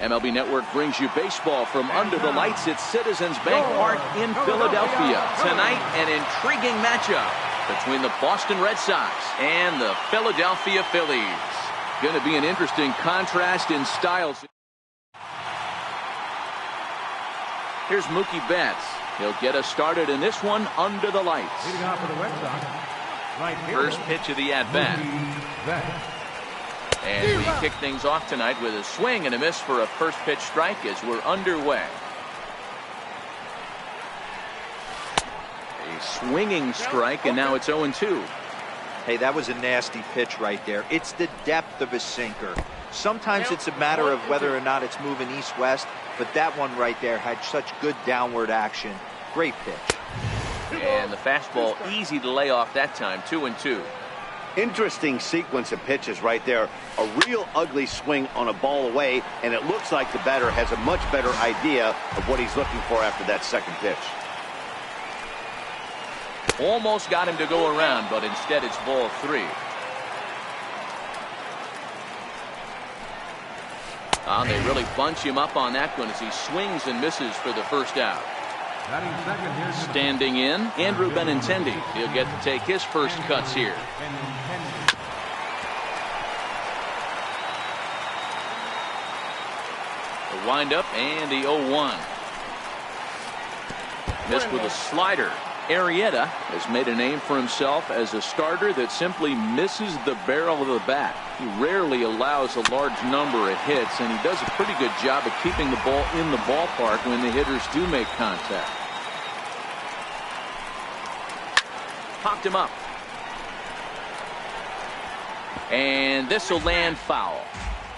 MLB Network brings you baseball from under the lights at Citizens Bank Park in Philadelphia. Tonight, an intriguing matchup between the Boston Red Sox and the Philadelphia Phillies. Going to be an interesting contrast in styles. Here's Mookie Betts. He'll get us started in this one under the lights. Leading off for the Red Sox, right fielder, First pitch of the at-bat. And we kick things off tonight with a swing and a miss for a first pitch strike as we're underway. A swinging strike, and now it's 0-2. Hey, that was a nasty pitch right there. It's the depth of a sinker. Sometimes it's a matter of whether or not it's moving east-west, but that one right there had such good downward action. Great pitch. And the fastball easy to lay off that time, 2-2. Interesting sequence of pitches right there. A real ugly swing on a ball away, and it looks like the batter has a much better idea of what he's looking for after that second pitch. Almost got him to go around, but instead it's ball 3. They really bunch him up on that one as he swings and misses for the first out. Standing in, Andrew Benintendi. He'll get to take his first cuts here. The windup and the 0-1. Missed with a slider. Arrieta has made a name for himself as a starter that simply misses the barrel of the bat. He rarely allows a large number of hits, and he does a pretty good job of keeping the ball in the ballpark when the hitters do make contact. Popped him up. And this will land foul.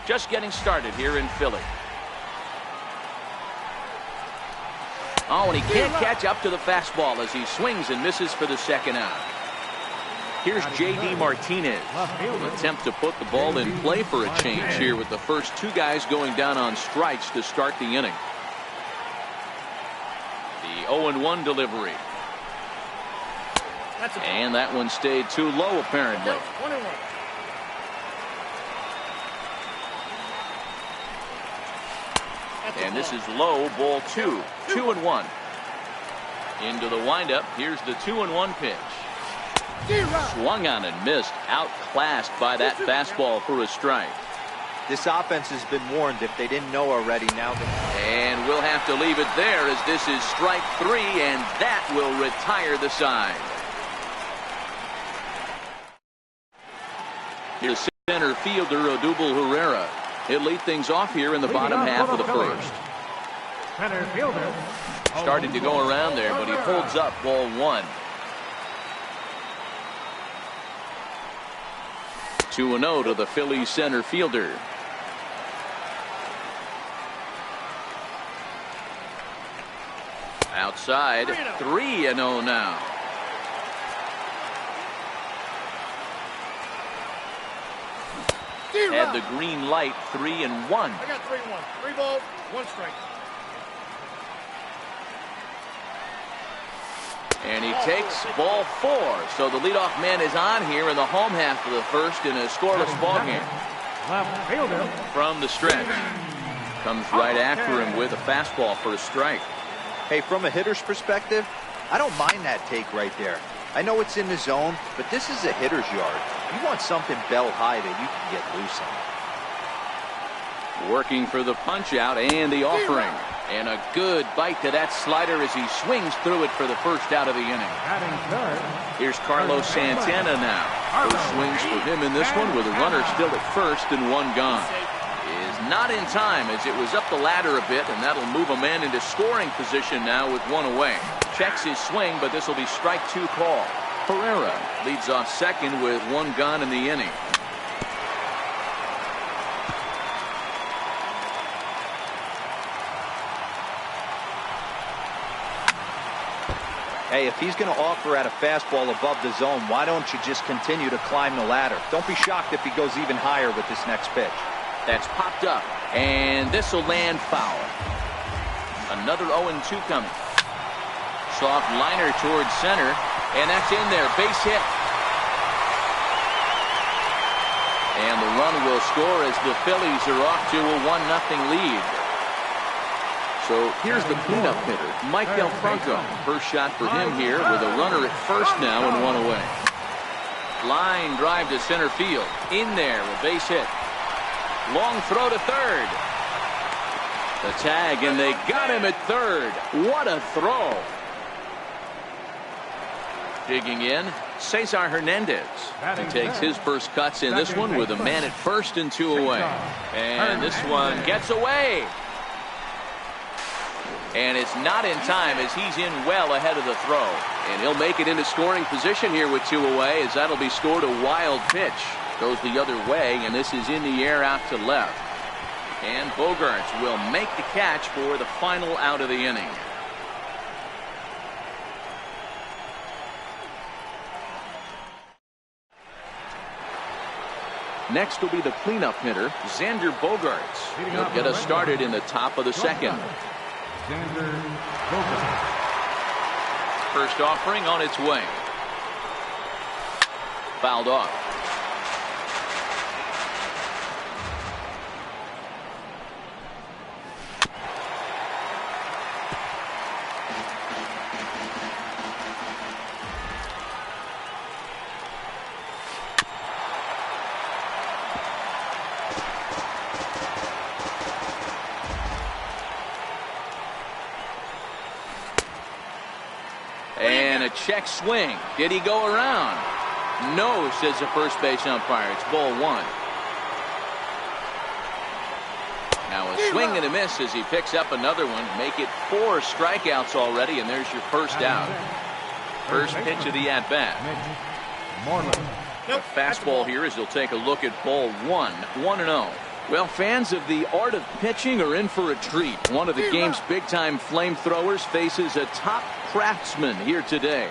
Just getting started here in Philly. Oh, and he can't catch up to the fastball as he swings and misses for the second out. Here's J.D. Martinez. An attempt to put the ball in play for a change here with the first two guys going down on strikes to start the inning. The 0-1 delivery. And that one stayed too low apparently. And this is low, ball 2. 2-1. Into the windup. Here's the 2-1 pitch. Swung on and missed. Outclassed by that fastball for a strike. This offense has been warned if they didn't know already. Now and we'll have to leave it there as this is strike 3, and that will retire the side. Here's center fielder Odubel Herrera. He'll lead things off here in the bottom half of the first. Center fielder. Starting to go around there, but he holds up ball 1. 2-0 to the Phillies center fielder. Outside, 3-0 now. Had the green light, 3-1. I got 3-1. 3 balls, 1 strike. And he takes ball 4. So the leadoff man is on here in the home half of the first in a scoreless ball game. Left fielder. From the stretch. Comes right after him with a fastball for a strike. Hey, from a hitter's perspective, I don't mind that take right there. I know it's in the zone, but this is a hitter's yard. You want something bell high that you can get loose on. Working for the punch out and the offering. And a good bite to that slider as he swings through it for the first out of the inning. Here's Carlos Santana now. First swings for him in this one with a runner still at first and 1 gone. Is not in time as it was up the ladder a bit, and that'll move a man into scoring position now with 1 away. Checks his swing, but this will be strike 2 call. Herrera leads off second with 1 gone in the inning. Hey, if he's going to offer at a fastball above the zone, why don't you just continue to climb the ladder? Don't be shocked if he goes even higher with this next pitch. That's popped up, and this will land foul. Another 0-2 coming. Soft liner towards center, and that's in there. Base hit. And the run will score as the Phillies are off to a 1-0 lead. So here's the cleanup hitter, Mike Del Franco. First shot for him here with a runner at first now and one away. Line drive to center field. In there, a base hit. Long throw to third. The tag, and they got him at third. What a throw. Digging in, Cesar Hernandez. He takes his first cuts in this one with a man at first and two away. And this one gets away. And it's not in time as he's in well ahead of the throw. And he'll make it into scoring position here with two away, as that'll be scored a wild pitch. Goes the other way, and this is in the air out to left. And Bogaerts will make the catch for the final out of the inning. Next will be the cleanup hitter, Xander Bogaerts. He'll get us started in the top of the second. First offering on its way. Fouled off. And a check swing. Did he go around? No, says the first base umpire. It's ball one. Now a swing and a miss as he picks up another one. Make it 4 strikeouts already, and there's your first out. First pitch of the at-bat. A fastball here as he'll take a look at ball one. 1-0. Well, fans of the art of pitching are in for a treat. One of the game's big-time flamethrowers faces a top craftsman here today.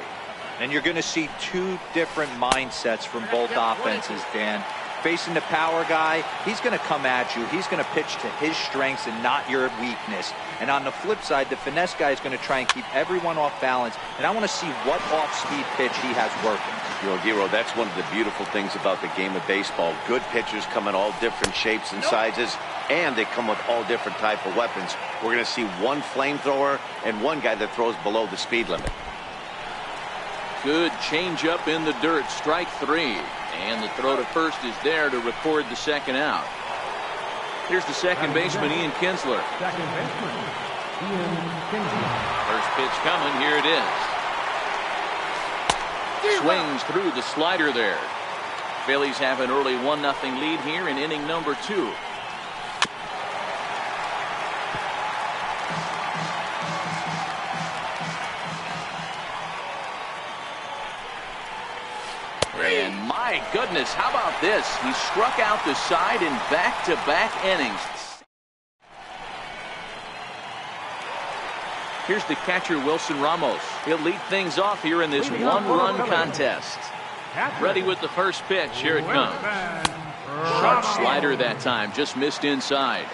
And you're going to see two different mindsets from both offenses, Dan. Facing the power guy, he's going to come at you. He's going to pitch to his strengths and not your weakness. And on the flip side, the finesse guy is going to try and keep everyone off balance. And I want to see what off-speed pitch he has working. You know, Dero, that's one of the beautiful things about the game of baseball. Good pitchers come in all different shapes and sizes, and they come with all different type of weapons. We're going to see one flamethrower and one guy that throws below the speed limit. Good changeup in the dirt. Strike 3. And the throw to first is there to record the second out. Here's the second baseman, Ian Kinsler. First pitch coming. Here it is. Swings through the slider there. Phillies have an early 1-0 lead here in inning number 2. And my goodness, how about this? He struck out the side in back-to-back innings. Here's the catcher, Wilson Ramos. He'll lead things off here in this one-run contest. Ready with the first pitch. Here it comes. Sharp slider that time. Just missed inside.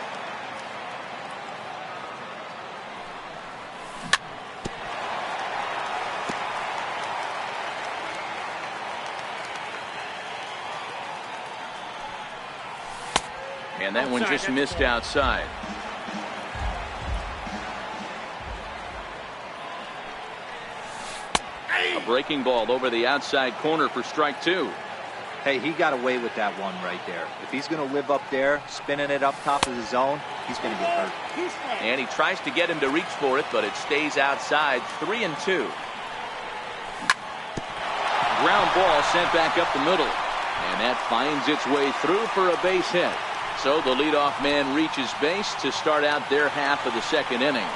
And that one just missed outside. A breaking ball over the outside corner for strike 2. Hey, he got away with that one right there. If he's going to live up there, spinning it up top of the zone, he's going to get hurt. And he tries to get him to reach for it, but it stays outside. 3-2. Ground ball sent back up the middle. And that finds its way through for a base hit. So the leadoff man reaches base to start out their half of the second inning.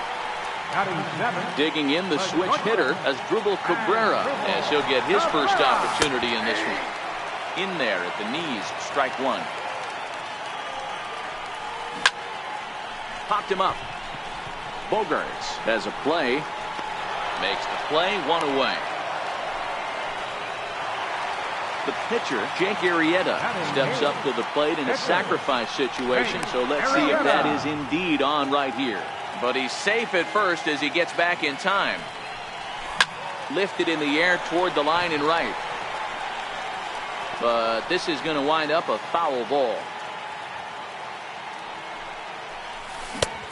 Digging in, the switch hitter, Asdrubal Cabrera, as he'll get his first opportunity in this one. In there at the knees, strike 1. Popped him up. Bogaerts has a play. Makes the play, 1 away. The pitcher, Jake Arrieta, steps up to the plate in a sacrifice situation. So let's see if that is indeed on right here. But he's safe at first as he gets back in time. Lifted in the air toward the line and right. But this is going to wind up a foul ball.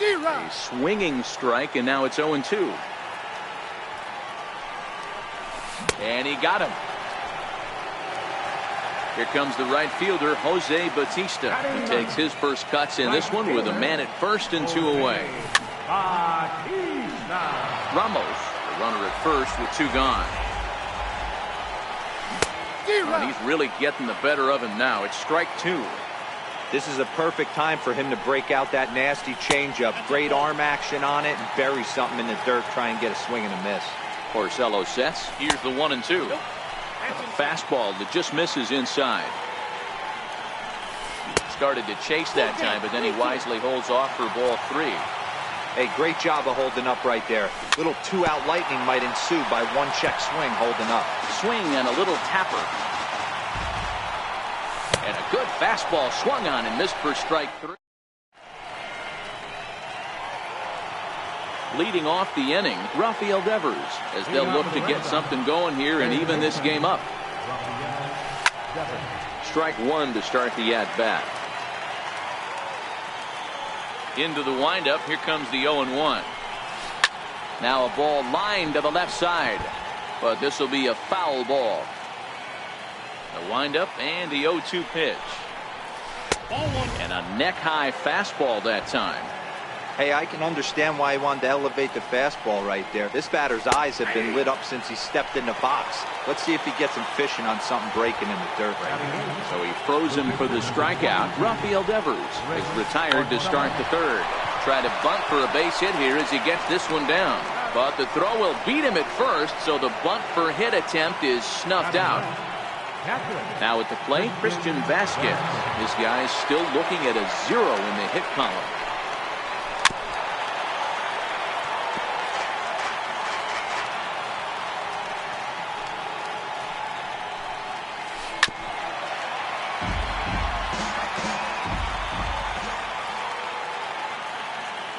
A swinging strike, and now it's 0-2. And he got him. Here comes the right fielder, Jose Bautista. He takes his first cuts in this one with a man at first and 2 away. Ramos, the runner at first with 2 gone. And he's really getting the better of him now. It's strike 2. This is a perfect time for him to break out that nasty changeup. Great arm action on it and bury something in the dirt, try and get a swing and a miss. Porcello sets. Here's the 1-2. A fastball that just misses inside. Started to chase that time, but then he wisely holds off for ball 3. Hey, great job of holding up right there. Little 2-out lightning might ensue by 1-check swing holding up. Swing and a little tapper. And a good fastball swung on and missed for strike 3. Leading off the inning, Rafael Devers, as they'll look to get something going here and even this game up. Strike 1 to start the at-bat. Into the windup, here comes the 0-1. Now a ball lined to the left side, but this will be a foul ball. The windup and the 0-2 pitch. And a neck-high fastball that time. Hey, I can understand why he wanted to elevate the fastball right there. This batter's eyes have been lit up since he stepped in the box. Let's see if he gets him fishing on something breaking in the dirt right now. So he froze him for the strikeout. Rafael Devers is retired to start the 3rd. Try to bunt for a base hit here as he gets this one down. But the throw will beat him at first, so the bunt for hit attempt is snuffed out. Now at the plate, Christian Vasquez. This guy's still looking at a 0 in the hit column.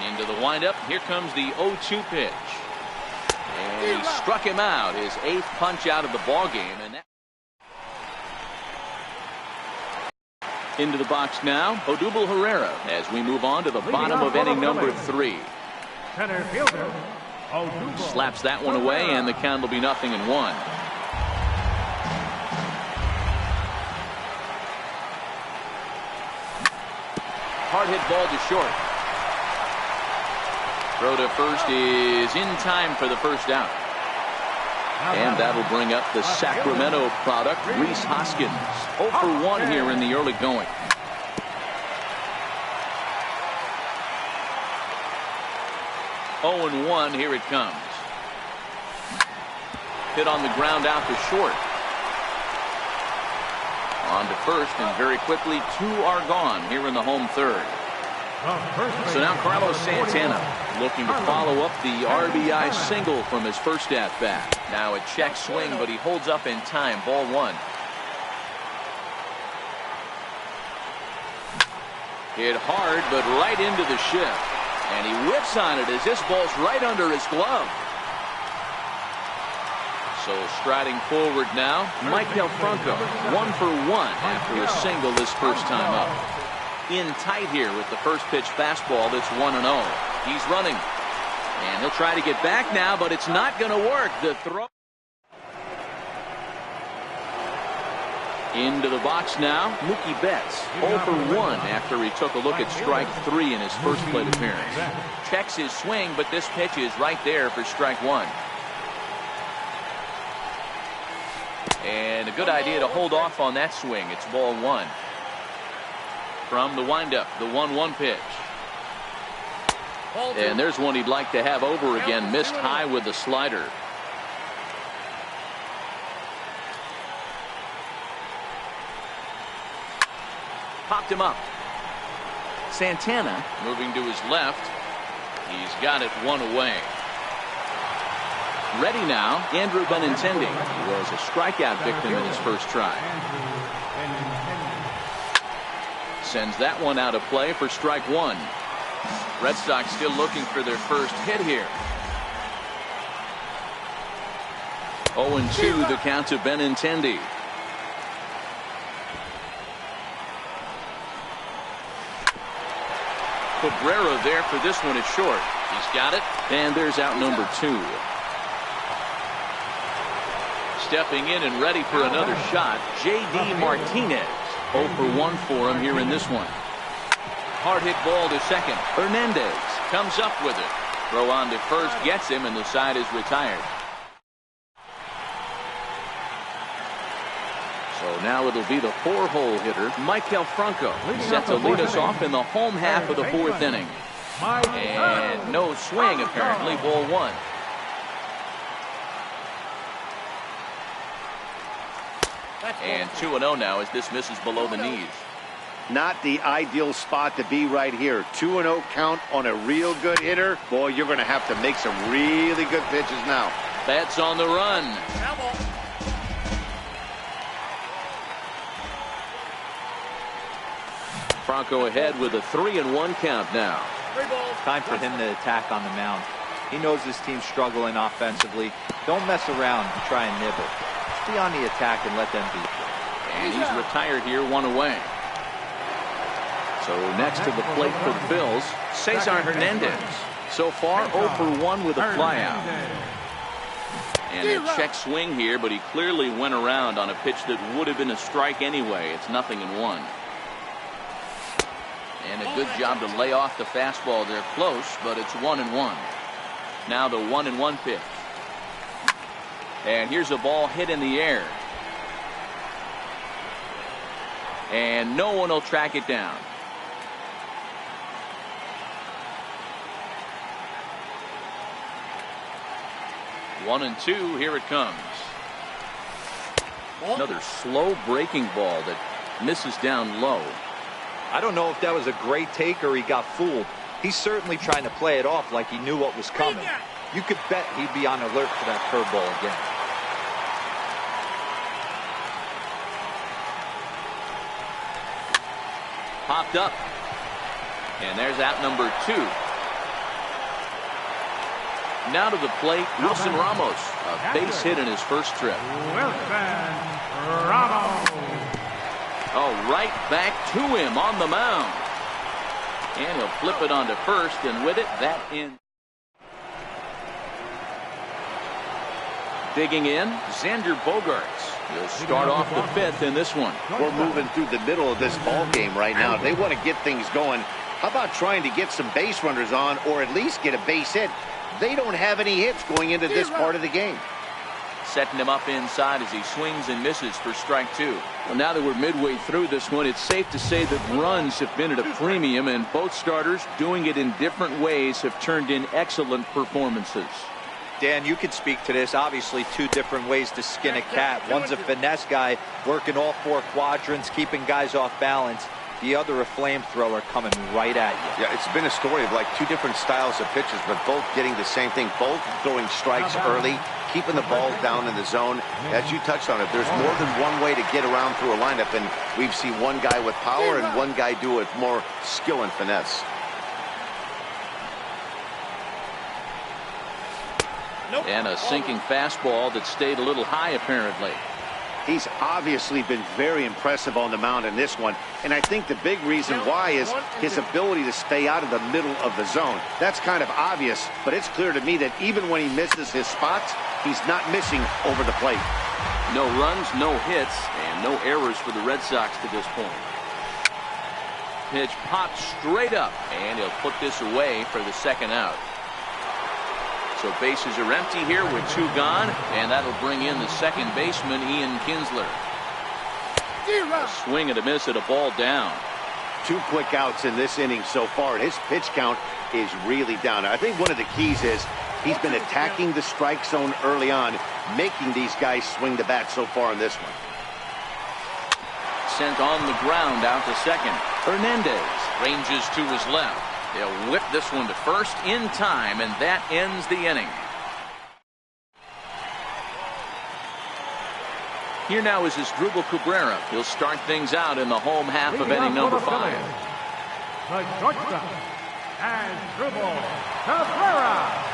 Into the windup, here comes the 0-2 pitch. And he struck him out, his 8th punch out of the ball game. And that into the box now, Odubel Herrera, as we move on to the bottom of inning number 3. Center fielder, Odubel. Slaps that one away, and the count will be 0-1. Hard hit ball to short. Throw to first is in time for the first out. And that'll bring up the Sacramento product, Rhys Hoskins. 0 for 1 here in the early going. Oh and 1, here it comes. Hit on the ground out to short. On to first, and very quickly 2 are gone here in the home 3rd. So now Carlos Santana looking to follow up the RBI single from his first at-bat. Now a check swing, but he holds up in time. Ball 1. Hit hard, but right into the shift. And he whips on it as this ball's right under his glove. So striding forward now, Mike Del Franco. 1 for 1 after a single this first time up. In tight here with the first pitch fastball that's 1-0. He's running. And he'll try to get back now, but it's not going to work. The throw. Into the box now, Mookie Betts. 0 for 1 after he took a look at strike 3 in his first plate appearance. Checks his swing, but this pitch is right there for strike 1. And a good idea to hold off on that swing. It's ball 1. From the windup, the 1-1 pitch. And there's one he'd like to have over again. Missed high with the slider. Popped him up. Santana moving to his left. He's got it 1 away. Ready now, Andrew Benintendi. He was a strikeout victim in his first try. Sends that one out of play for strike 1. Red Sox still looking for their first hit here. 0-2 the count to Benintendi. Cabrera there for this one is short. He's got it, and there's out number 2. Stepping in and ready for another shot, J.D. Martinez. 0 for 1 for him here in this one. Hard hit ball to second. Hernandez comes up with it. Throw on to first gets him, and the side is retired. So now it'll be the 4-hole hitter, Michael Franco, set to lead us off in the home half of the 4th inning. And no swing, apparently, ball 1. And 2-0 now as this misses below the knees. Not the ideal spot to be right here. 2-0 count on a real good hitter. Boy, you're going to have to make some really good pitches now. Bats on the run. Franco ahead with a 3-1 count now. Time for him to attack on the mound. He knows his team's struggling offensively. Don't mess around and try and nibble. Just be on the attack and let them beat you. And he's retired here, 1 away. So next to the plate for the Phils, Cesar Hernandez. So far 0 for 1 with a flyout. And a check swing here, but he clearly went around on a pitch that would have been a strike anyway. It's 0-1. And a good job to lay off the fastball there close, but it's 1-1. Now the 1-1 pitch. And here's a ball hit in the air. And no one will track it down. 1-2, here it comes. Another slow breaking ball that misses down low. I don't know if that was a great take or he got fooled. He's certainly trying to play it off like he knew what was coming. You could bet he'd be on alert for that curveball again. Popped up. And there's out number 2. Now to the plate, Wilson Ramos. A base hit in his first trip. Wilson Ramos. Oh, right back to him on the mound. And he'll flip it onto first, and with it, that in. Digging in, Xander Bogaerts. He'll start off the 5th in this one. We're moving through the middle of this ball game right now. They want to get things going. How about trying to get some base runners on, or at least get a base hit? They don't have any hits going into this part of the game. Setting him up inside as he swings and misses for strike 2. Well, now that we're midway through this one, it's safe to say that runs have been at a premium, and both starters, doing it in different ways, have turned in excellent performances. Dan, you could speak to this. Obviously, 2 different ways to skin a cat. One's a finesse guy working all 4 quadrants, keeping guys off balance. The other a flamethrower coming right at you. Yeah, it's been a story of like 2 different styles of pitches, but both getting the same thing. Both throwing strikes early, keeping the ball down in the zone. As you touched on it, there's more than one way to get around through a lineup, and we've seen one guy with power and one guy do it with more skill and finesse. And a sinking fastball that stayed a little high, apparently. He's obviously been very impressive on the mound in this one, and I think the big reason why is his ability to stay out of the middle of the zone. That's kind of obvious, but it's clear to me that even when he misses his spots, he's not missing over the plate. No runs, no hits, and no errors for the Red Sox to this point. Pitch popped straight up, and he'll put this away for the 2nd out. So bases are empty here with 2 gone, and that'll bring in the 2nd baseman, Ian Kinsler. A swing and a miss at a ball down. 2 quick outs in this inning so far, and his pitch count is really down. I think one of the keys is he's been attacking the strike zone early on, making these guys swing the bat so far in this one. Sent on the ground out to second. Hernandez ranges to his left. They'll whip this one to first in time, and that ends the inning. Here now is Asdrubal Cabrera. He'll start things out in the home half of inning number 5. The shortstop, Asdrubal Cabrera.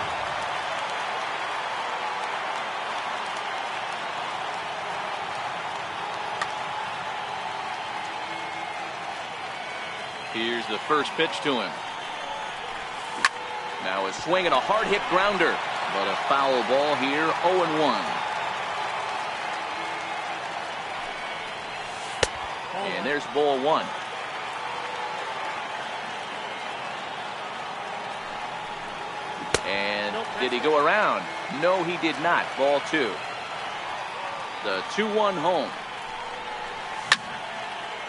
Here's the first pitch to him. Now a swing and a hard hit grounder, but a foul ball here. 0-1. And there's ball one. And did he go around? No, he did not. Ball two. The 2-1 home.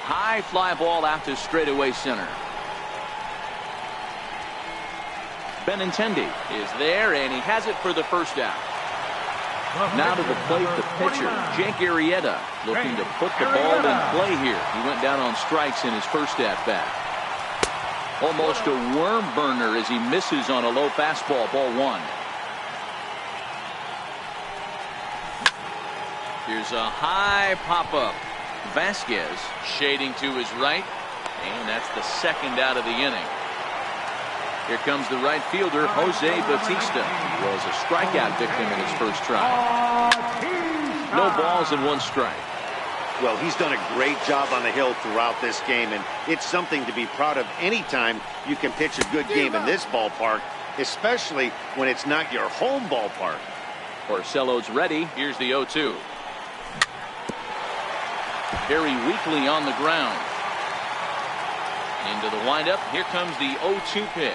High fly ball out to straightaway center. Benintendi is there, and he has it for the first out. Now to the plate, the pitcher, Jake Arrieta, looking to put the ball in play here. He went down on strikes in his first at-bat. Almost a worm burner as he misses on a low fastball. Ball one. Here's a high pop-up. Vasquez shading to his right, and that's the second out of the inning. Here comes the right fielder, Jose Bautista. He was a strikeout victim in his first try. No balls and one strike. Well, he's done a great job on the hill throughout this game, and it's something to be proud of anytime you can pitch a good game in this ballpark, especially when it's not your home ballpark. Porcello's ready. Here's the 0-2. Very weakly on the ground. Into the windup. Here comes the 0-2 pitch.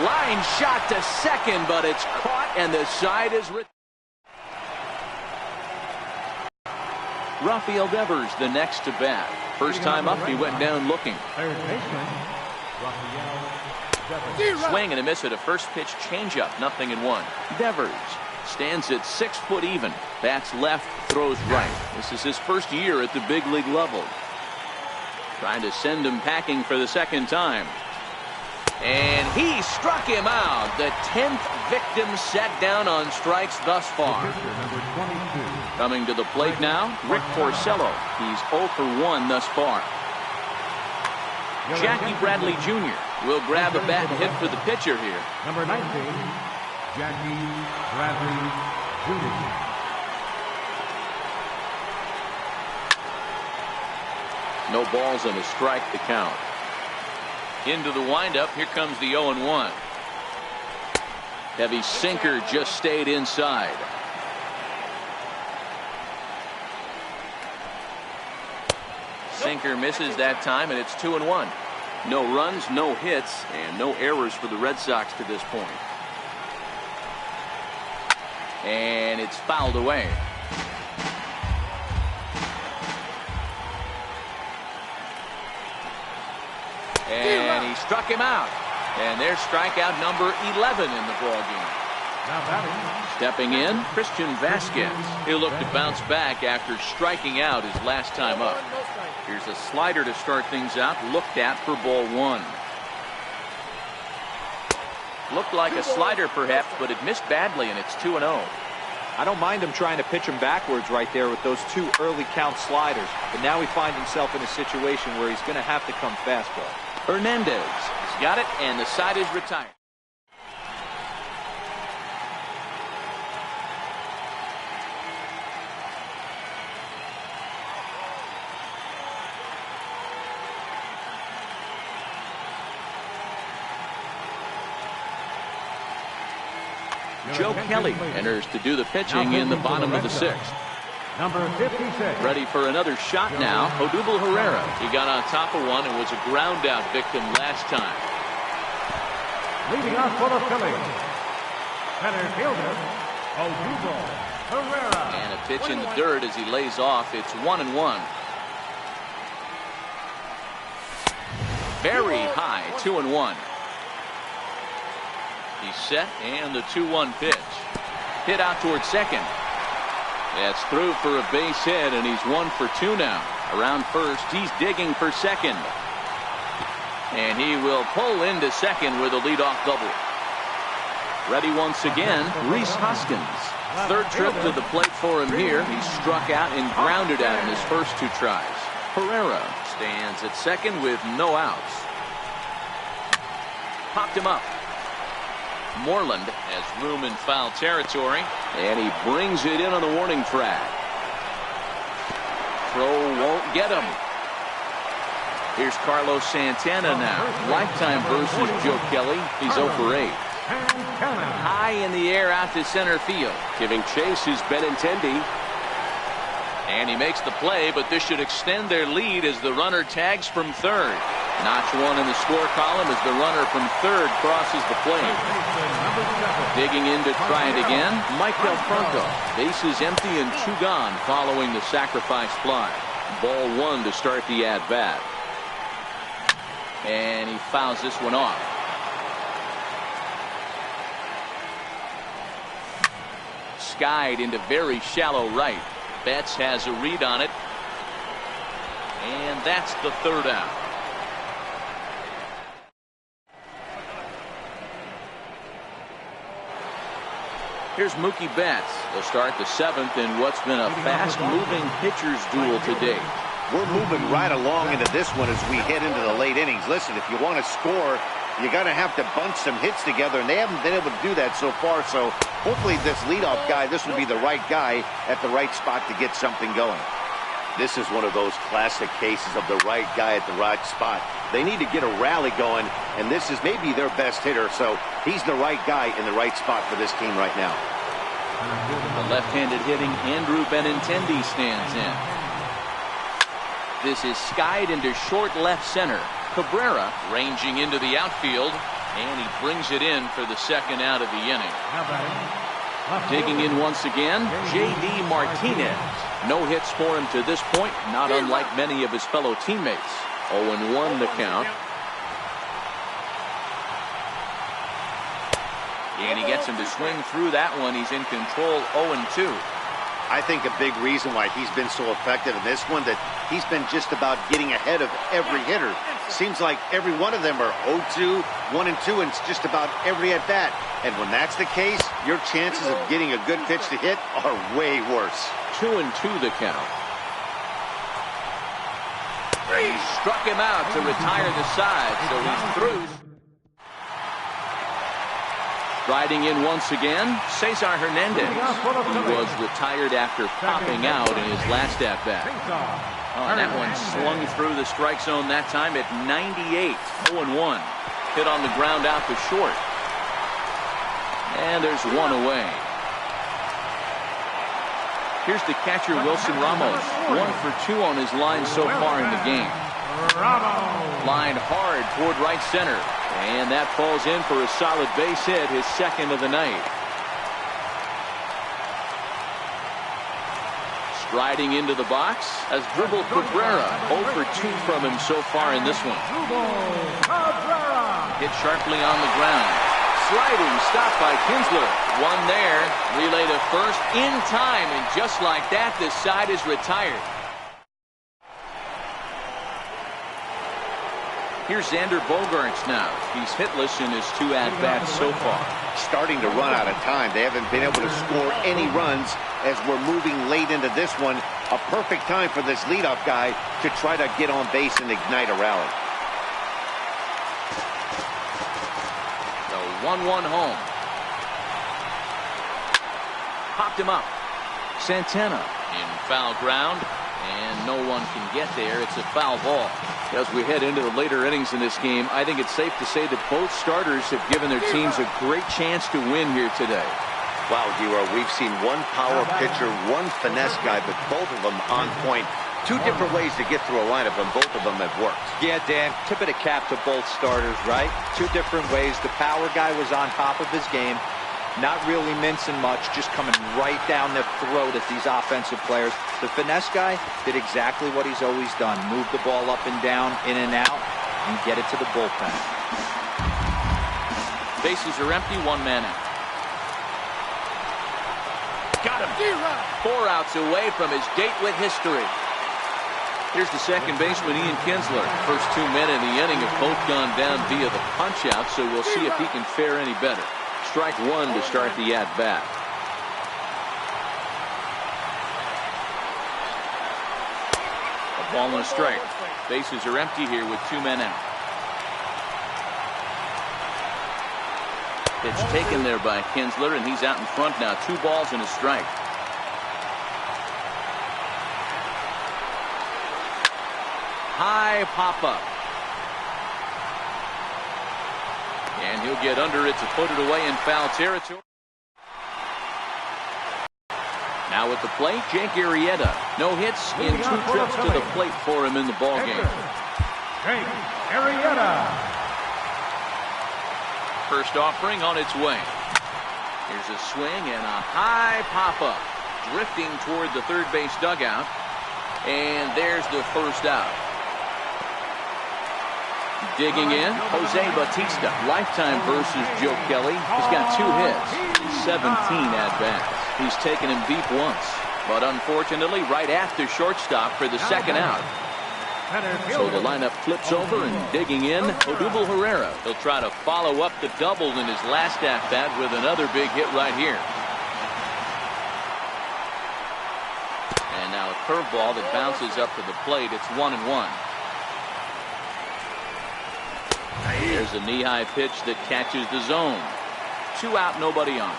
Line shot to second, but it's caught, and the side is Rafael Devers, the next to bat. First time up, he went down looking. Swing and a miss at a first pitch changeup. 0-1. Devers stands at 6 foot even. Bats left, throws right. This is his first year at the big league level. Trying to send him packing for the second time. And he struck him out. The 10th victim set down on strikes thus far. Coming to the plate now, Rick Porcello. He's 0 for 1 thus far. Jackie Bradley Jr. will grab a bat and hit for the pitcher here. Number 19, Jackie Bradley Jr. No balls and a strike to count. Into the windup. Here comes the 0-1. Heavy sinker just stayed inside. Sinker misses that time, and it's 2-1. No runs, no hits, and no errors for the Red Sox to this point. And it's fouled away. And he struck him out. And there's strikeout number 11 in the ballgame. Stepping in, Christian Vasquez. He'll look to bounce back after striking out his last time up. Here's a slider to start things out, looked at for ball one. Looked like a slider perhaps, but it missed badly, and it's 2-0. I don't mind him trying to pitch him backwards right there with those two early count sliders. But now he finds himself in a situation where he's going to have to come fastball. Hernandez has got it, and the side is retired. Joe Kelly enters to do the pitching in the bottom of the sixth. Number 56. Ready for another shot now. Odubel Herrera. He got on top of one and was a ground out victim last time. Leading off for the Phillies, center fielder, Odubel Herrera. And a pitch in the dirt as he lays off. It's 1-1. Very high, 2-1. He's set, and the 2-1 pitch. Hit out towards second. That's through for a base hit, and he's 1 for 2 now. Around first, he's digging for second. And he will pull into second with a leadoff double. Ready once again, Rhys Hoskins. Third trip to the plate for him here. He struck out and grounded out in his first 2 tries. Herrera stands at second with no outs. Popped him up. Moreland has room in foul territory, and he brings it in on the warning track. Throw won't get him. Here's Carlos Santana now. Lifetime versus Joe Kelly. He's 0 for 8. High in the air out to center field. Giving chase is Benintendi. And he makes the play, but this should extend their lead as the runner tags from third. Notch one in the score column as the runner from third crosses the plate. Digging in to try it again, Mike Del Franco. Bases empty and 2 gone following the sacrifice fly. Ball 1 to start the at-bat. And he fouls this one off. Skied into very shallow right. Betts has a read on it. And that's the 3rd out. Here's Mookie Betts. They'll start the 7th in what's been a fast-moving pitcher's duel today. We're moving right along into this one as we head into the late innings. Listen, if you want to score, you got to have to bunch some hits together, and they haven't been able to do that so far. So hopefully this leadoff guy, this will be the right guy at the right spot to get something going. This is one of those classic cases of the right guy at the right spot. They need to get a rally going, and this is maybe their best hitter, so he's the right guy in the right spot for this team right now. The left-handed hitting Andrew Benintendi stands in. This is skied into short left center. Cabrera ranging into the outfield, and he brings it in for the 2nd out of the inning. Digging in once again, J.D. Martinez. No hits for him to this point, not unlike many of his fellow teammates. 0-1 the count. And he gets him to swing through that one. He's in control, 0-2. I think a big reason why he's been so effective in this one, that he's been just about getting ahead of every hitter. Seems like every one of them are 0-2, 1-2, and it's just about every at-bat. And when that's the case, your chances of getting a good pitch to hit are way worse. 2-2 the count. He struck him out to retire the side, so he's through. Riding in once again, Cesar Hernandez. He was retired after popping out in his last at-bat. Oh, and that one slung through the strike zone that time at 98. 0-1. Hit on the ground out to short. And there's one away. Here's the catcher, Wilson Ramos. 1 for 2 on his line so far in the game. Lined hard toward right center. And that falls in for a solid base hit, his 2nd of the night. Striding into the box as Dribble Cabrera. 0 for 2 from him so far in this one. Hit sharply on the ground. Sliding, stopped by Kinsler. One there. Relay to first in time, and just like that, the side is retired. Here's Xander Bogaerts now. He's hitless in his 2 at-bats so far. Starting to run out of time. They haven't been able to score any runs as we're moving late into this one. A perfect time for this leadoff guy to try to get on base and ignite a rally. The 1-1 home. Popped him up. Santana in foul ground. And no one can get there. It's a foul ball. As we head into the later innings in this game, I think it's safe to say that both starters have given their teams a great chance to win here today. Wow, D-Row, we've seen one power pitcher, one finesse guy, but both of them on point. 2 different ways to get through a lineup, and both of them have worked. Yeah, Dan, tip of the cap to both starters, right? 2 different ways. The power guy was on top of his game. Not really mincing much, just coming right down the throat at these offensive players. The finesse guy did exactly what he's always done. Move the ball up and down, in and out, and get it to the bullpen. Bases are empty, 1 man out. Got him. 4 outs away from his date with history. Here's the second baseman, Ian Kinsler. First 2 men in the inning have both gone down via the punch-out, so we'll see if he can fare any better. Strike 1 to start the at-bat. A ball and a strike. Bases are empty here with 2 men out. Pitch taken there by Kinsler, and he's out in front now. 2 balls and a strike. high pop-up. And he'll get under it to put it away in foul territory. Now at the plate, Jake Arrieta. No hits in 2 trips to the plate for him in the ballgame. Jake Arrieta. First offering on its way. Here's a swing and a high pop-up. Drifting toward the third base dugout. And there's the first out. Digging in, Jose Bautista. Lifetime versus Joe Kelly. He's got 2 hits, 17 at-bats. He's taken him deep once, but unfortunately right at the shortstop for the second out. So the lineup flips over, and digging in, Odubel Herrera. He'll try to follow up the double in his last at-bat with another big hit right here. And now a curveball that bounces up to the plate. It's 1-1. There's a knee-high pitch that catches the zone. 2 out, nobody on.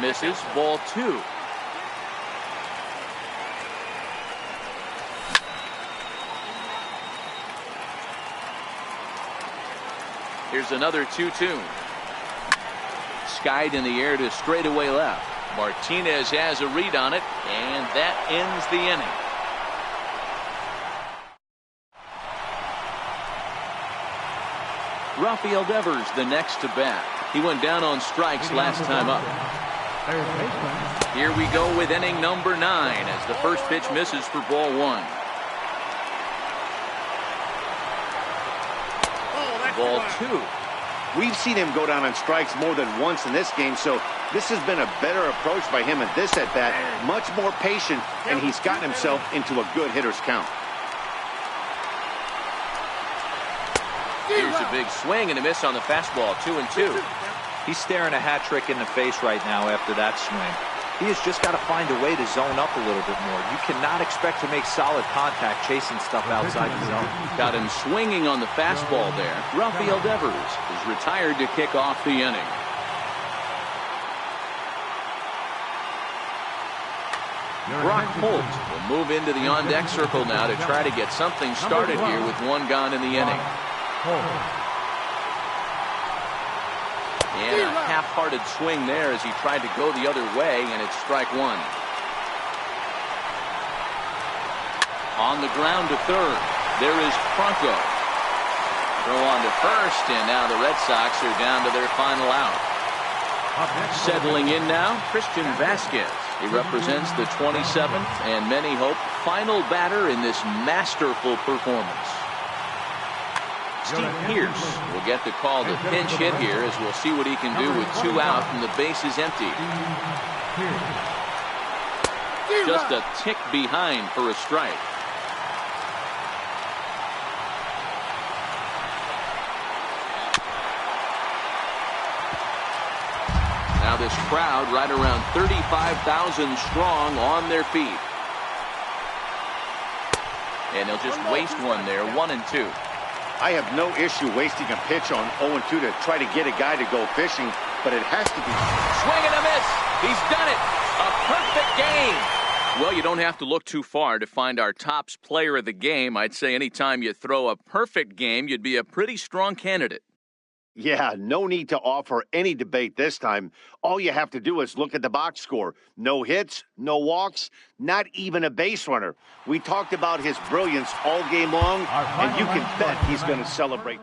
Misses, ball 2. Here's another 2-2. Skied in the air to straightaway left. Martinez has a read on it, and that ends the inning. Rafael Devers the next to bat. He went down on strikes last time up. Here we go with inning number 9 as the first pitch misses for ball 1. Ball 2. We've seen him go down on strikes more than once in this game, so this has been a better approach by him at this at-bat. Much more patient, and he's gotten himself into a good hitter's count. Here's a big swing and a miss on the fastball. 2-2. He's staring a hat trick in the face right now after that swing. He has just got to find a way to zone up a little bit more. You cannot expect to make solid contact chasing stuff outside the zone. Got him swinging on the fastball there. Rafael Devers is retired to kick off the inning. Brock Holt will move into the on-deck circle now to try to get something started here with 1 gone in the inning. And a half-hearted swing there as he tried to go the other way, and it's strike 1. On the ground to third, there is Franco. Throw on to first, and now the Red Sox are down to their final out. Settling in now, Christian Vasquez. He represents the 27th and many hope final batter in this masterful performance. Steve Pearce will get the call to pinch hit here as we'll see what he can do with 2 out and the base is empty. Just a tick behind for a strike. Now this crowd right around 35,000 strong on their feet. And he'll just waste one there, 1-2. I have no issue wasting a pitch on 0-2 to try to get a guy to go fishing, but it has to be. Swing and a miss. He's done it. A perfect game. Well, you don't have to look too far to find our tops player of the game. I'd say anytime you throw a perfect game, you'd be a pretty strong candidate. Yeah, no need to offer any debate this time. All you have to do is look at the box score. No hits, no walks, not even a base runner. We talked about his brilliance all game long, and you can bet he's going to celebrate.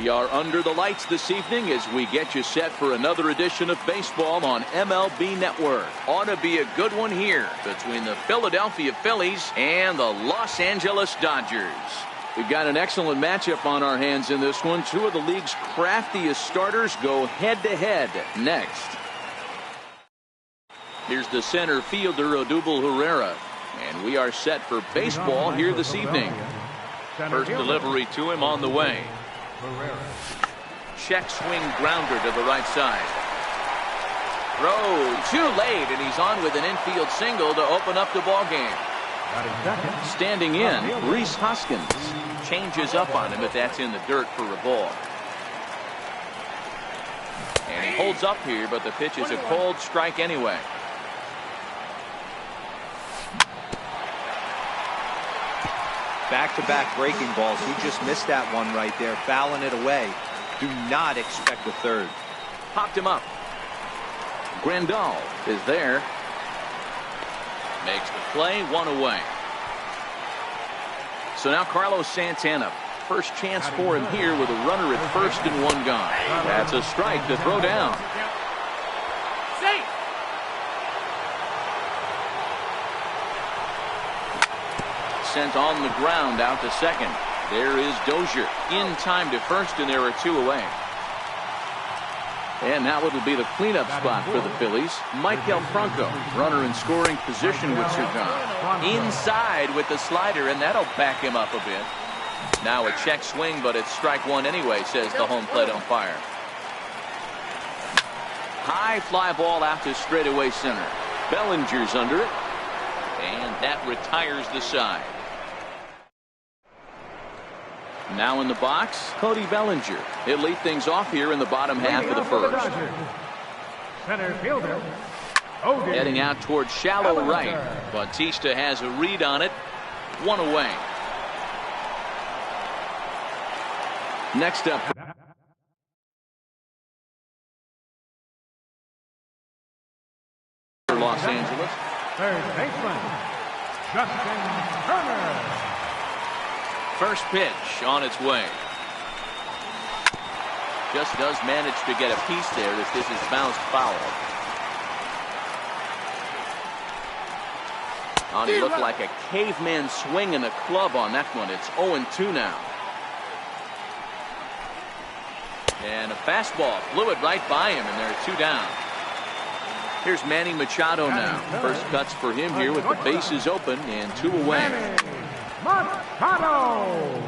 We are under the lights this evening as we get you set for another edition of baseball on MLB Network. Ought to be a good one here between the Philadelphia Phillies and the Los Angeles Dodgers. We've got an excellent matchup on our hands in this one. Two of the league's craftiest starters go head-to-head next. Here's the center fielder, Odubel Herrera. And we are set for baseball here this evening. First delivery to him on the way. Check swing grounder to the right side. Throw too late, and he's on with an infield single to open up the ball game. Standing in, Rhys Hoskins changes up on him, but that's in the dirt for a ball. And he holds up here, but the pitch is a cold strike anyway. Back-to-back breaking balls. He just missed that one right there, fouling it away. Do not expect a third. Popped him up. Grandal is there. Makes the play, one away. So now Carlos Santana. First chance for him here with a runner at first and one gone. That's a strike to throw down. Safe. Sent on the ground out to second. There is Dozier in time to first, and there are two away. And now it'll be the cleanup spot for the Phillies. Maikel Franco, runner in scoring position with Sergan. Inside with the slider, and that'll back him up a bit. Now a check swing, but it's strike one anyway, says the home plate umpire. High fly ball out to straightaway center. Bellinger's under it, and that retires the side. Now in the box, Cody Bellinger. He'll lead things off here in the bottom half of the first. Center fielder. Heading out towards shallow right. Bautista has a read on it. One away. Next up, for Los Angeles. Third baseman, Justin Turner. First pitch on its way. Just does manage to get a piece there as this is bounced foul. He looked like a caveman swinging a club on that one. It's 0-2 now. And a fastball flew it right by him, and there are two down. Here's Manny Machado now. First cuts for him here with the bases open and two away. Machado.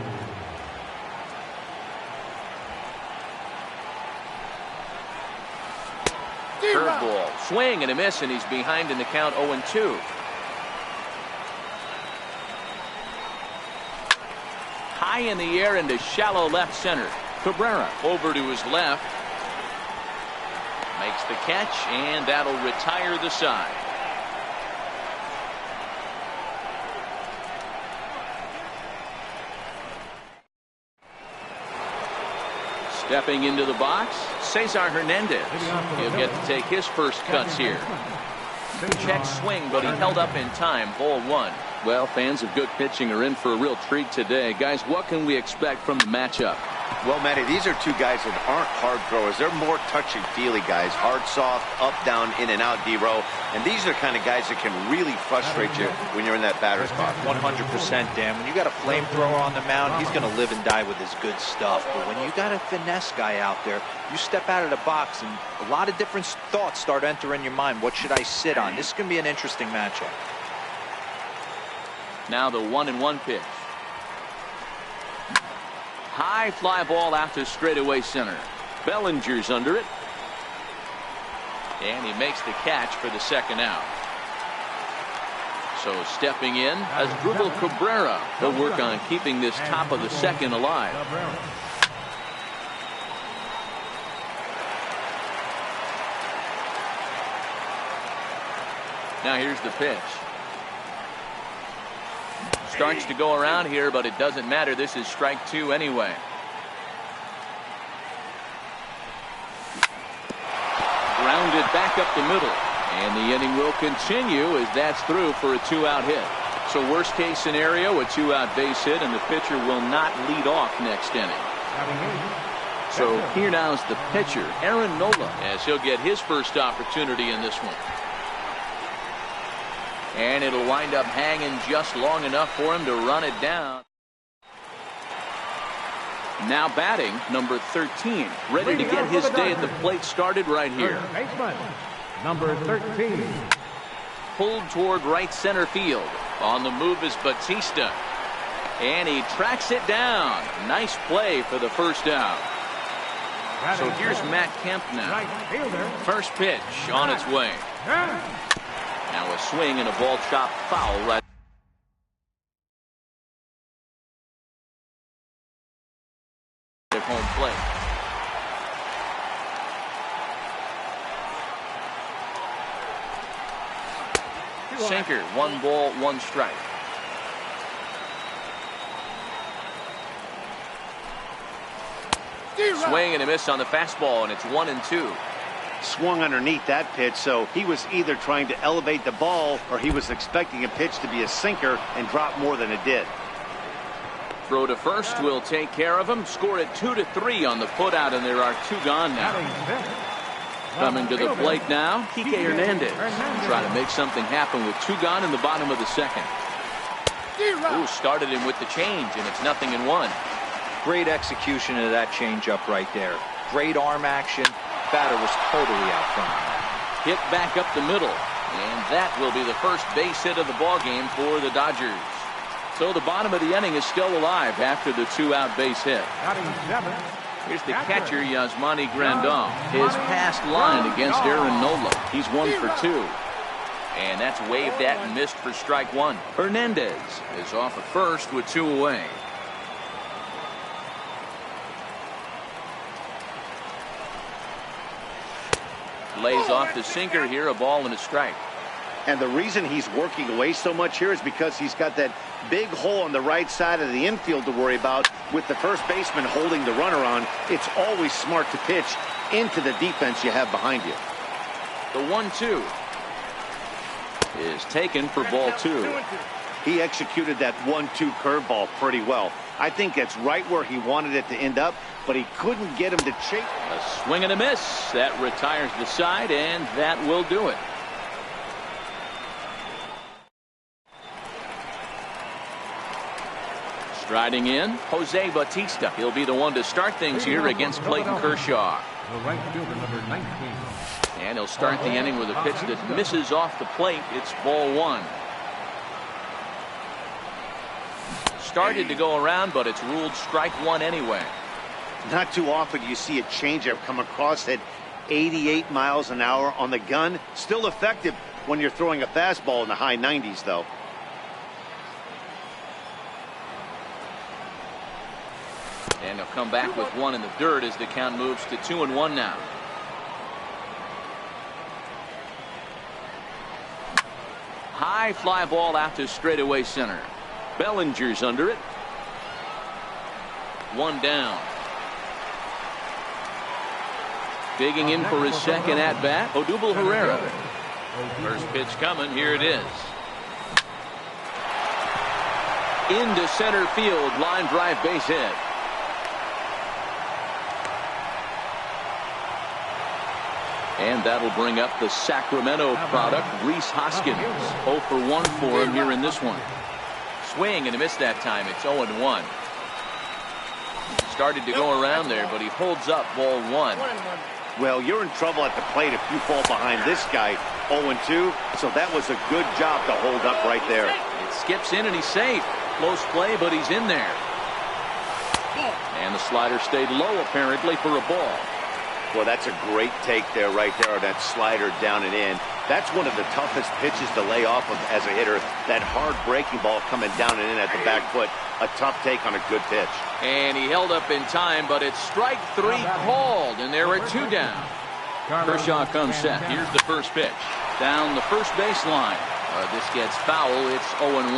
Curveball, swing and a miss, and he's behind in the count 0-2. High in the air into shallow left center. Cabrera over to his left. Makes the catch, and that'll retire the side. Stepping into the box, Cesar Hernandez. He'll get to take his first cuts here. Check swing, but he held up in time. Ball one. Well, fans of good pitching are in for a real treat today. Guys, what can we expect from the matchup? Well, Matty, these are two guys that aren't hard throwers. They're more touchy-feely guys. Hard, soft, up, down, in and out, D-row. And these are the kind of guys that can really frustrate you when you're in that batter's box. 100%, Dan. When you got a flamethrower on the mound, he's going to live and die with his good stuff. But when you got a finesse guy out there, you step out of the box and a lot of different thoughts start entering your mind. What should I sit on? This is going to be an interesting matchup. Now the 1-1 pitch. High fly ball out to straightaway center. Bellinger's under it. And he makes the catch for the second out. So stepping in, Asdrubal Cabrera. He'll work on keeping this top of the second alive. Now here's the pitch. Starts to go around here, but it doesn't matter. This is strike two anyway. Grounded back up the middle. And the inning will continue as that's through for a two-out hit. So worst case scenario, a two-out base hit, and the pitcher will not lead off next inning. So here now is the pitcher, Aaron Nola, as he'll get his first opportunity in this one. And it'll wind up hanging just long enough for him to run it down. Now batting, number 13, ready to get his day at the plate started right here. Baseman, number 13. Pulled toward right center field. On the move is Batista. And he tracks it down. Nice play for the first out. So here's Matt Kemp now. First pitch on its way. Now a swing and a ball chopped foul right at home plate. Sinker, 1 ball, 1 strike. Swing and a miss on the fastball, and it's 1-2. Swung underneath that pitch, so he was either trying to elevate the ball or he was expecting a pitch to be a sinker and drop more than it did. Throw to first will take care of him. Score it 2-3 on the putout, and there are 2 gone now. Coming to the plate now, Kike Hernandez. Trying to make something happen with 2 gone in the bottom of the second. Ooh, started him with the change, and it's 0-1. Great execution of that changeup right there. Great arm action. Batter was totally out front. Hit back up the middle, and that will be the first base hit of the ballgame for the Dodgers. So the bottom of the inning is still alive after the 2-out base hit. Here's the catcher, Yasmani Grandal. His past line against Aaron Nola. He's 1 for 2. And that's waved at and missed for strike 1. Hernandez is off at first with 2 away. Lays off the sinker here, a ball and a strike. And the reason he's working away so much here is because he's got that big hole on the right side of the infield to worry about. With the first baseman holding the runner on, it's always smart to pitch into the defense you have behind you. The 1-2 is taken for ball 2. He executed that 1-2 curveball pretty well. I think that's right where he wanted it to end up, but he couldn't get him to chase. A swing and a miss. That retires the side, and that will do it. Striding in, Jose Batista. He'll be the one to start things here against Clayton Kershaw. The right fielder, number 19. And he'll start the inning with a pitch that misses off the plate. It's ball 1. Started to go around, but it's ruled strike 1 anyway. Not too often you see a changeup come across at 88 miles an hour on the gun. Still effective when you're throwing a fastball in the high 90s, though. And he'll come back with 1 in the dirt as the count moves to 2-1 now. High fly ball out to straightaway center. Bellinger's under it. 1 down. Digging in for his second at-bat, Odubel Herrera. First pitch coming. Here it is. Into center field. Line drive base hit. And that'll bring up the Sacramento product, Rhys Hoskins. 0 for 1 for him here in this one. Swing and a miss that time. It's 0-1. Started to go around there, but he holds up ball 1. Well, you're in trouble at the plate if you fall behind this guy. 0-2, so that was a good job to hold up right there. It skips in and he's safe. Close play, but he's in there. And the slider stayed low apparently for a ball. Well, that's a great take there right there, that slider down and in. That's one of the toughest pitches to lay off of as a hitter. That hard breaking ball coming down and in at the back foot. A tough take on a good pitch. And he held up in time, but it's strike 3 called, and there are 2 down. Kershaw comes set. Here's the first pitch. Down the first baseline. This gets foul. It's 0-1.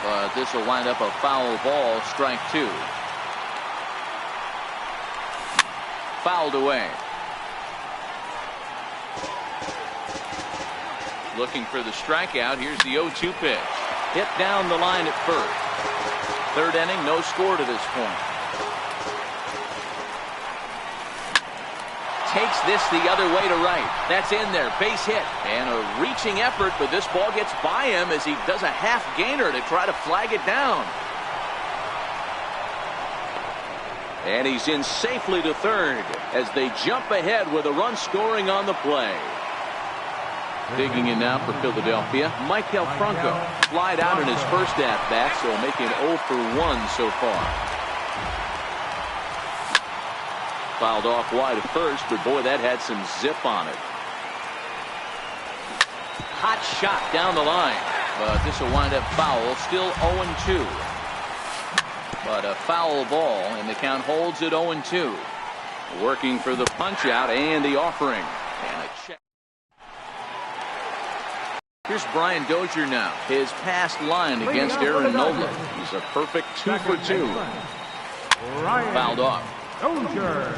But this will wind up a foul ball, strike 2. Fouled away. Looking for the strikeout. Here's the 0-2 pitch. Hit down the line at first. Third inning, no score to this point. Takes this the other way to right. That's in there. Base hit. And a reaching effort, but this ball gets by him as he does a half gainer to try to flag it down. And he's in safely to third as they jump ahead with a run scoring on the play. Digging in now for Philadelphia, Michael Franco. Flied out in his first at-bat, so making 0 for 1 so far. Fouled off wide at first, but boy, that had some zip on it. Hot shot down the line, but this will wind up foul. Still 0-2. But a foul ball, and the count holds at 0-2. Working for the punch out and the offering. And a check. Here's Brian Dozier now. His past line against Aaron Nola. He's a perfect 2 for 2. Fouled off. Dozier.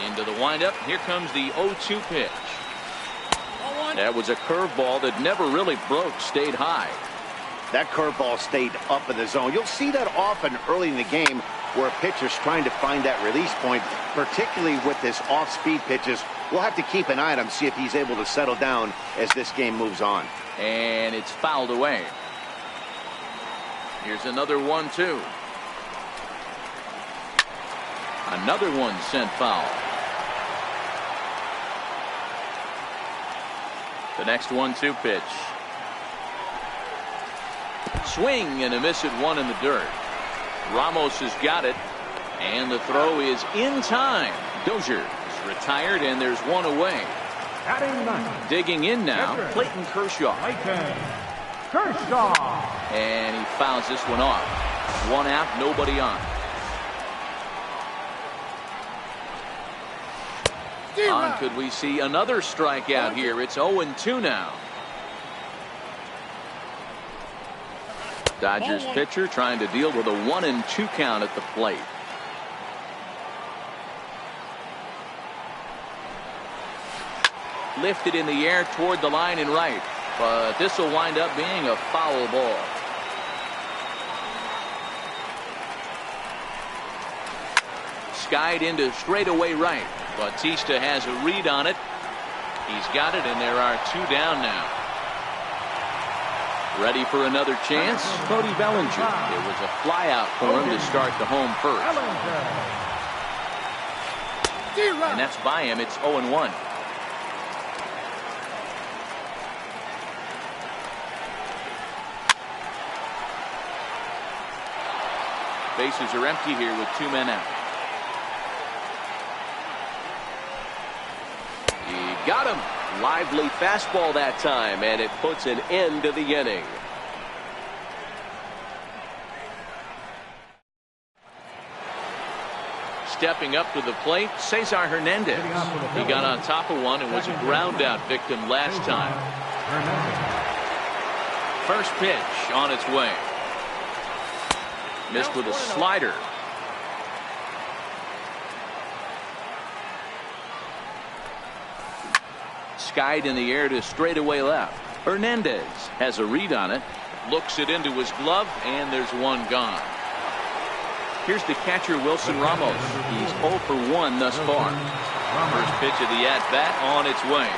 Into the windup. Here comes the 0-2 pitch. That was a curveball that never really broke, stayed high. That curveball stayed up in the zone. You'll see that often early in the game where a pitcher's trying to find that release point, particularly with this off-speed pitches. We'll have to keep an eye on him, see if he's able to settle down as this game moves on. And it's fouled away. Here's another 1-2. Another one sent foul. The next 1-2 pitch. Swing and a miss at one in the dirt. Ramos has got it, and the throw is in time. Dozier is retired, and there's one away. Digging in now, Clayton Kershaw. And he fouls this one off. One out, nobody on. Could we see another strikeout here? It's 0-2 now. Dodgers pitcher trying to deal with a 1-2 count at the plate. Lifted in the air toward the line and right, but this will wind up being a foul ball. Skied into straightaway right. Bautista has a read on it. He's got it, and there are 2 down now. Ready for another chance? Cody Bellinger. It was a flyout for him to start the home first. And that's by him. It's 0-1. Bases are empty here with 2 men out. He got him. Lively fastball that time, and it puts an end to the inning. Stepping up to the plate, Cesar Hernandez. He got on top of one and was a ground out victim last time. First pitch on its way. Missed with a slider. Skied in the air to straightaway left. Hernandez has a read on it. Looks it into his glove, and there's one gone. Here's the catcher, Wilson Ramos. He's 0 for 1 thus far. First pitch of the at-bat on its way.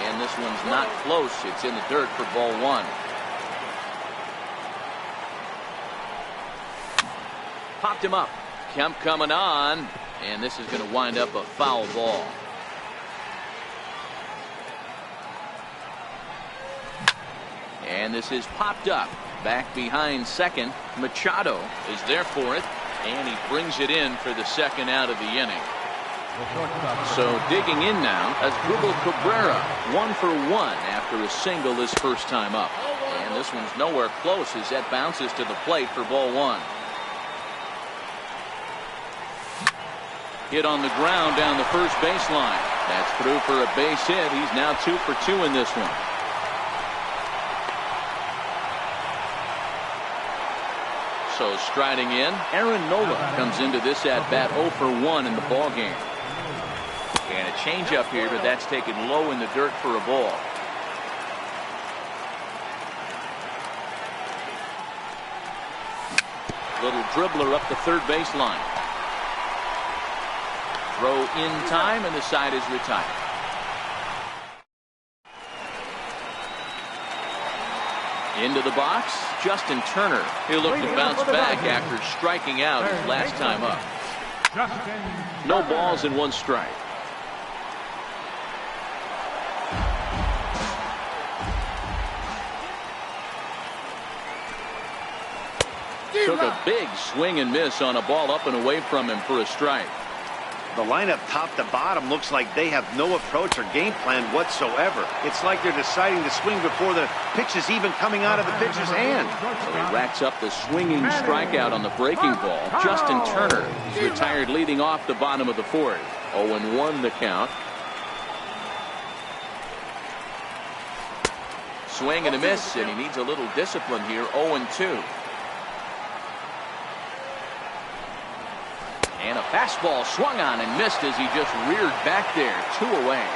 And this one's not close. It's in the dirt for ball 1. Popped him up. Kemp coming on. And this is going to wind up a foul ball. And this is popped up. Back behind second. Machado is there for it. And he brings it in for the second out of the inning. So digging in now as Asdrubal Cabrera. 1 for 1 after a single his first time up. And this one's nowhere close as that bounces to the plate for ball 1. Hit on the ground down the first baseline. That's through for a base hit. He's now 2 for 2 in this one. So striding in, Aaron Nola comes into this at-bat 0 for 1 in the ball game. And a changeup here, but that's taken low in the dirt for a ball. Little dribbler up the third baseline. Throw in time, and the side is retired. Into the box, Justin Turner. He'll look to bounce back after striking out his last time up. No balls and 1 strike. Took a big swing and miss on a ball up and away from him for a strike. The lineup top to bottom looks like they have no approach or game plan whatsoever. It's like they're deciding to swing before the pitch is even coming out of the pitcher's hand. So he racks up the swinging strikeout on the breaking ball. Justin Turner is retired leading off the bottom of the 4th. 0-1 the count. Swing and a miss, and he needs a little discipline here. 0-2. And a fastball swung on and missed as he just reared back there. 2 away.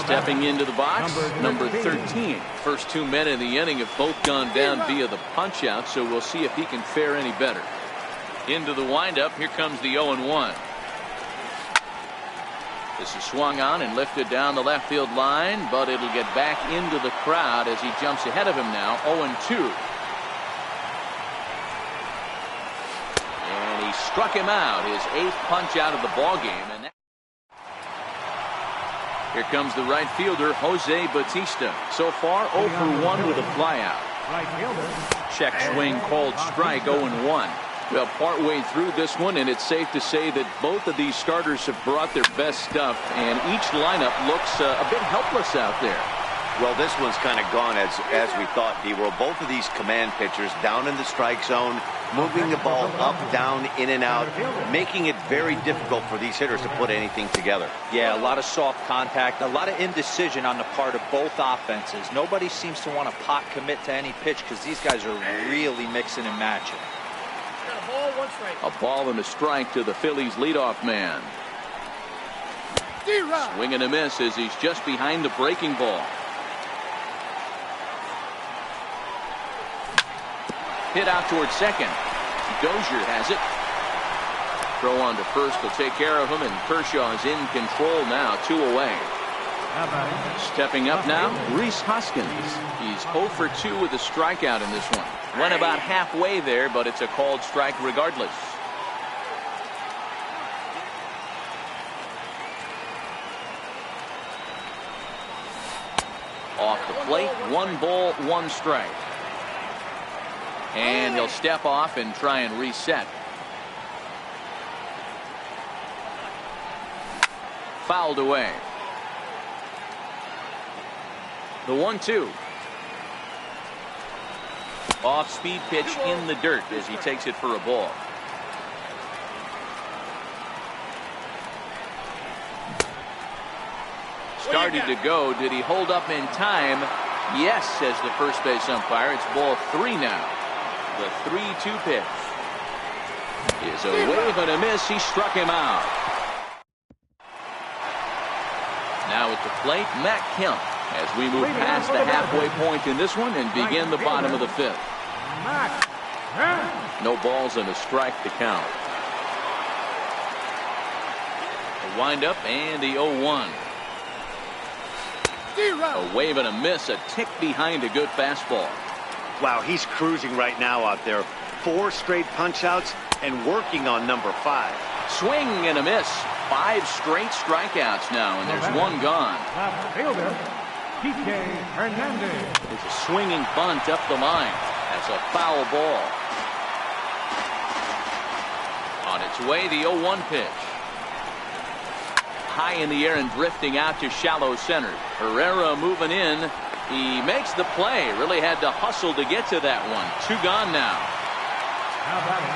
Stepping into the box, number 13. First 2 men in the inning have both gone down via the punch out, so we'll see if he can fare any better. Into the windup, here comes the 0-1. This is swung on and lifted down the left field line, but it'll get back into the crowd as he jumps ahead of him now. 0-2. Struck him out, his 8th punch out of the ball game. And here comes the right fielder, Jose Bautista. So far 0 for 1 with a flyout. Check swing called strike. 0-1. Well, partway through this one, and it's safe to say that both of these starters have brought their best stuff, and each lineup looks a bit helpless out there. Well, this one's kind of gone as we thought, D-World. Both of these command pitchers down in the strike zone, moving the ball up, down, in and out, making it very difficult for these hitters to put anything together. Yeah, a lot of soft contact, a lot of indecision on the part of both offenses. Nobody seems to want to pot commit to any pitch because these guys are really mixing and matching. Got a ball, 1 strike. A ball and a strike to the Phillies leadoff man. Swing and a miss as he's just behind the breaking ball. Hit out towards second. Dozier has it. Throw on to first will take care of him, and Kershaw is in control now. 2 away. Stepping up now, Rhys Hoskins. He's 0 for 2 with a strikeout in this one. Went about halfway there, but it's a called strike regardless. Off the plate, 1 ball, 1 strike. And he'll step off and try and reset. Fouled away. The 1-2. Off-speed pitch in the dirt as he takes it for a ball. Started to go. Did he hold up in time? Yes, says the first base umpire. It's ball 3 now. The 3-2 pitch is a wave and a miss. He struck him out. Now at the plate, Matt Kemp, as we move past the halfway point in this one and begin the bottom of the 5th. No balls and a strike to count. A windup and the 0-1. A wave and a miss, a tick behind a good fastball. Wow, he's cruising right now out there. 4 straight punch outs and working on number 5. Swing and a miss. 5 straight strikeouts now, and there's 1 gone. There's a swinging bunt up the line. That's a foul ball. On its way, the 0-1 pitch. High in the air and drifting out to shallow center. Herrera moving in. He makes the play. Really had to hustle to get to that one. 2 gone now.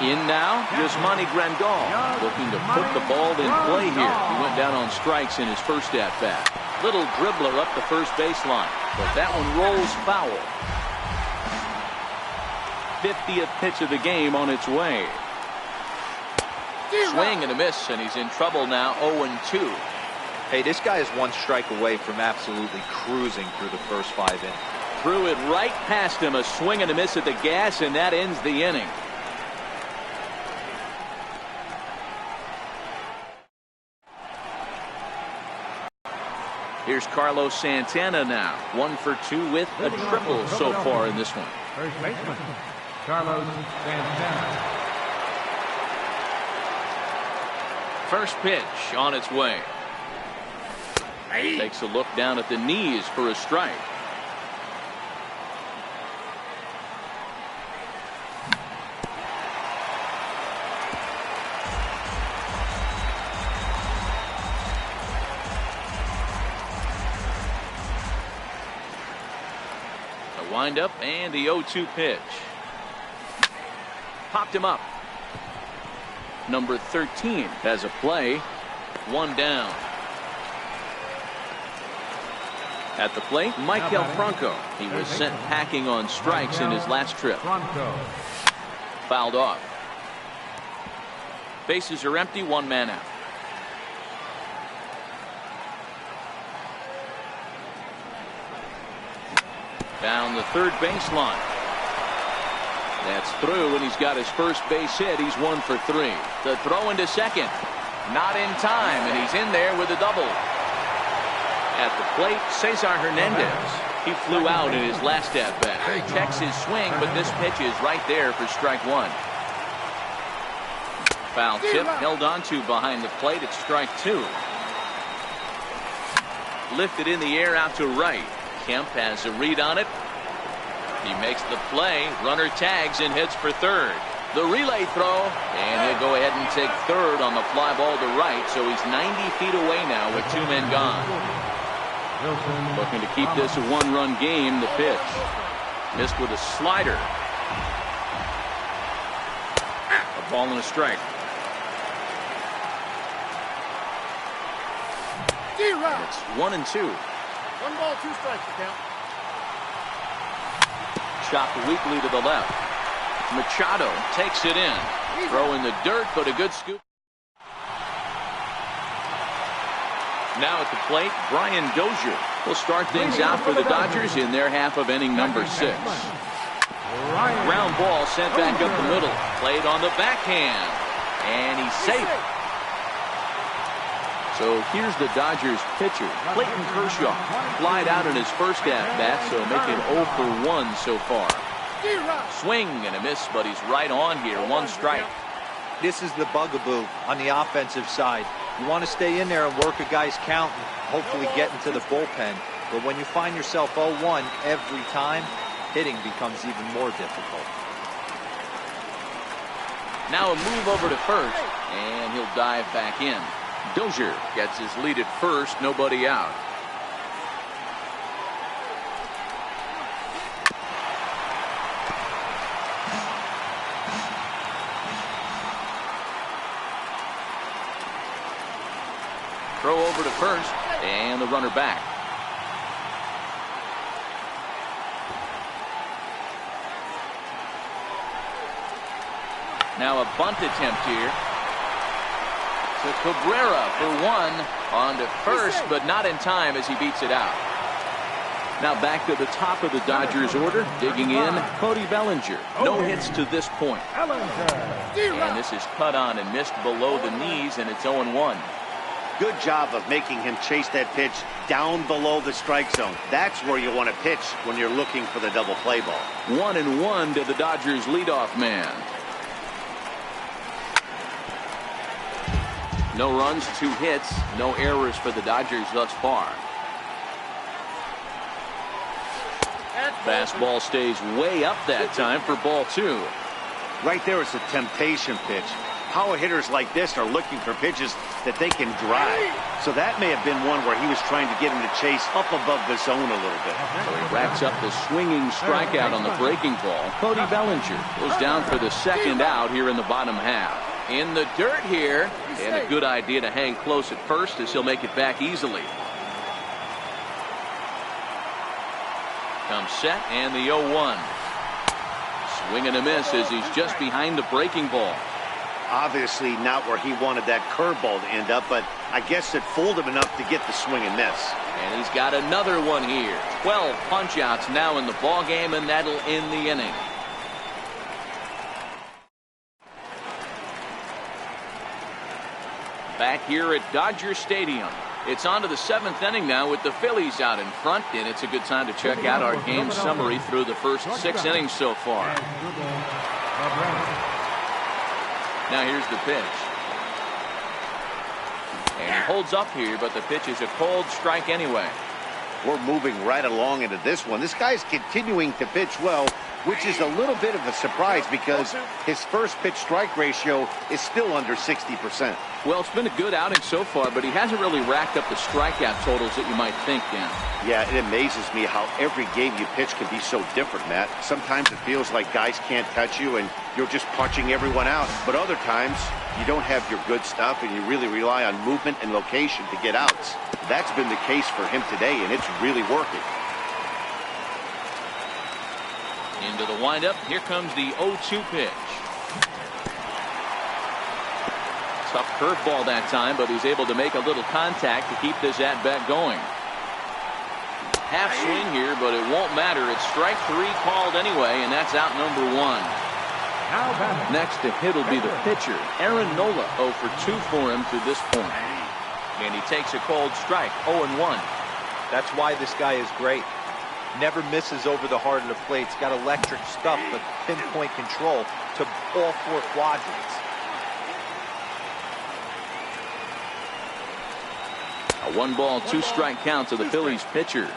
In now, Yasmani Grandal looking to put the ball in play here. He went down on strikes in his first at-bat. Little dribbler up the first baseline, but that one rolls foul. 50th pitch of the game on its way. Swing and a miss, and he's in trouble now. 0-2. Hey, this guy is one strike away from absolutely cruising through the first 5 innings. Threw it right past him. A swing and a miss at the gas, and that ends the inning. Here's Carlos Santana now. 1 for 2 with a triple so far in this one. First baseman, Carlos Santana. First pitch on its way. Takes a look down at the knees for a strike. The windup and the 0-2 pitch. Popped him up. Number 13 has a play. 1 down. At the plate, Michael Franco. He was sent packing on strikes in his last trip. Fouled off. Bases are empty, 1 man out. Down the third baseline. That's through, and he's got his first base hit. He's 1 for 3. The throw into second. Not in time, and he's in there with a double. At the plate, Cesar Hernandez. He flew out in his last at-bat. Checks his swing, but this pitch is right there for strike 1. Foul tip held onto behind the plate at strike 2. Lifted in the air out to right. Kemp has a read on it. He makes the play. Runner tags and hits for third. The relay throw, and he'll go ahead and take third on the fly ball to right, so he's 90 feet away now with 2 men gone. Looking to keep this a 1-run game. The pitch. Missed with a slider. A ball and a strike. It's 1-2. 1 ball, 2 strikes to count. Chopped weakly to the left. Machado takes it in. Throw in the dirt, but a good scoop. Now at the plate, Brian Dozier will start things out for the Dodgers in their half of inning number 6. Ground ball sent back up the middle. Played on the backhand. And he's safe. So here's the Dodgers pitcher, Clayton Kershaw. Flied out in his first at-bat, so making 0 for 1 so far. Swing and a miss, but he's right on here. 1 strike. This is the bugaboo on the offensive side. You want to stay in there and work a guy's count and hopefully get into the bullpen. But when you find yourself 0-1 every time, hitting becomes even more difficult. Now a move over to first, and he'll dive back in. Dozier gets his lead at first, nobody out. Throw over to first, and the runner back. Now a bunt attempt here. To Cabrera for 1 on to first, but not in time as he beats it out. Now back to the top of the Dodgers order. Digging in, Cody Bellinger. No hits to this point. And this is cut on and missed below the knees, and it's 0-1. Good job of making him chase that pitch down below the strike zone. That's where you want to pitch when you're looking for the double play ball. 1-1 to the Dodgers leadoff man. No runs, 2 hits, no errors for the Dodgers thus far. Fastball stays way up that time for ball 2. Right there is a temptation pitch. Power hitters like this are looking for pitches that they can drive. So that may have been one where he was trying to get him to chase up above the zone a little bit. So he racks up the swinging strikeout on the breaking ball. Cody Bellinger goes down for the second out here in the bottom half. In the dirt here, and a good idea to hang close at first as he'll make it back easily. Comes set, and the 0-1. Swing and a miss as he's just behind the breaking ball. Obviously not where he wanted that curveball to end up, but I guess it fooled him enough to get the swing and miss. And he's got another one here. 12 punch-outs now in the ball game, and that'll end the inning. Back here at Dodger Stadium. It's on to the 7th inning now with the Phillies out in front, and it's a good time to check out our game summary through the first 6 innings so far. Now here's the pitch. And he holds up here, but the pitch is a cold strike anyway. We're moving right along into this one. This guy's continuing to pitch well, which is a little bit of a surprise because his first pitch strike ratio is still under 60%. Well, it's been a good outing so far, but he hasn't really racked up the strikeout totals that you might think, Dan. Yeah, it amazes me how every game you pitch can be so different, Matt. Sometimes it feels like guys can't touch you and you're just punching everyone out. But other times, you don't have your good stuff and you really rely on movement and location to get outs. That's been the case for him today, and it's really working. Into the windup. Here comes the 0-2 pitch. Tough curveball that time, but he's able to make a little contact to keep this at-bat going. Half swing here, but it won't matter. It's strike 3 called anyway, and that's out number 1. Next to hit will be the pitcher, Aaron Nola. 0 for 2 for him to this point. And he takes a cold strike, 0-1. That's why this guy is great. Never misses over the heart of the plate. He's got electric stuff, but pinpoint control to all 4 quadrants. A 1-ball, 2-strike count to the Phillies pitcher.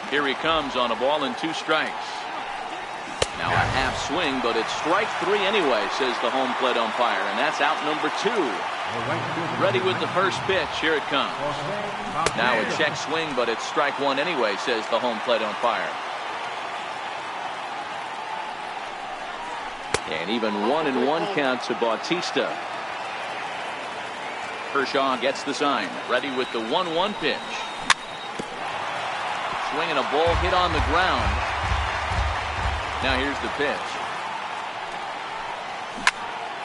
Here he comes on a ball and 2 strikes. Now a half swing, but it's strike 3 anyway, says the home plate umpire, and that's out number 2. Ready with the first pitch. Here it comes. Now a check swing, but it's strike 1 anyway, says the home plate umpire. And even 1-1 count to Bautista. Kershaw gets the sign. Ready with the 1-1 pitch. Swinging a ball hit on the ground. Now here's the pitch.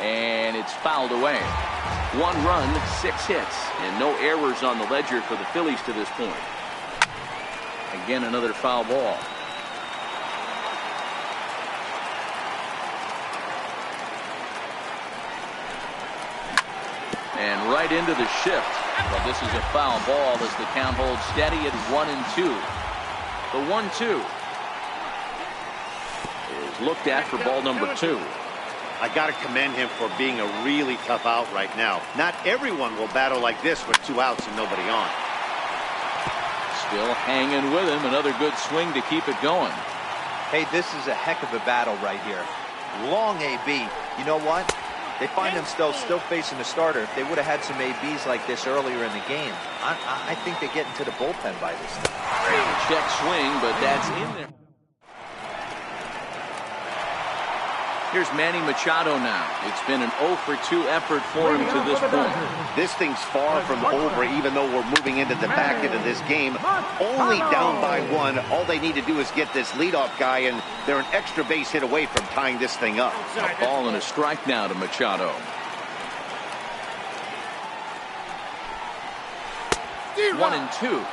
And it's fouled away. 1 run, 6 hits, and no errors on the ledger for the Phillies to this point. Again, another foul ball. And right into the shift. But this is a foul ball as the count holds steady at 1-2. The 1-2 is looked at for ball number 2. I got to commend him for being a really tough out right now. Not everyone will battle like this with 2 outs and nobody on. Still hanging with him. Another good swing to keep it going. Hey, this is a heck of a battle right here. Long AB. You know what? They find themselves still facing the starter. If they would have had some ABs like this earlier in the game, I think they get into the bullpen by this time. Check swing, but that's in there. Here's Manny Machado now. It's been an 0 for 2 effort for him to this point. This thing's far from over, even though we're moving into the back end of this game. Only down by 1. All they need to do is get this leadoff guy, and they're an extra base hit away from tying this thing up. A ball and a strike now to Machado. 1-2.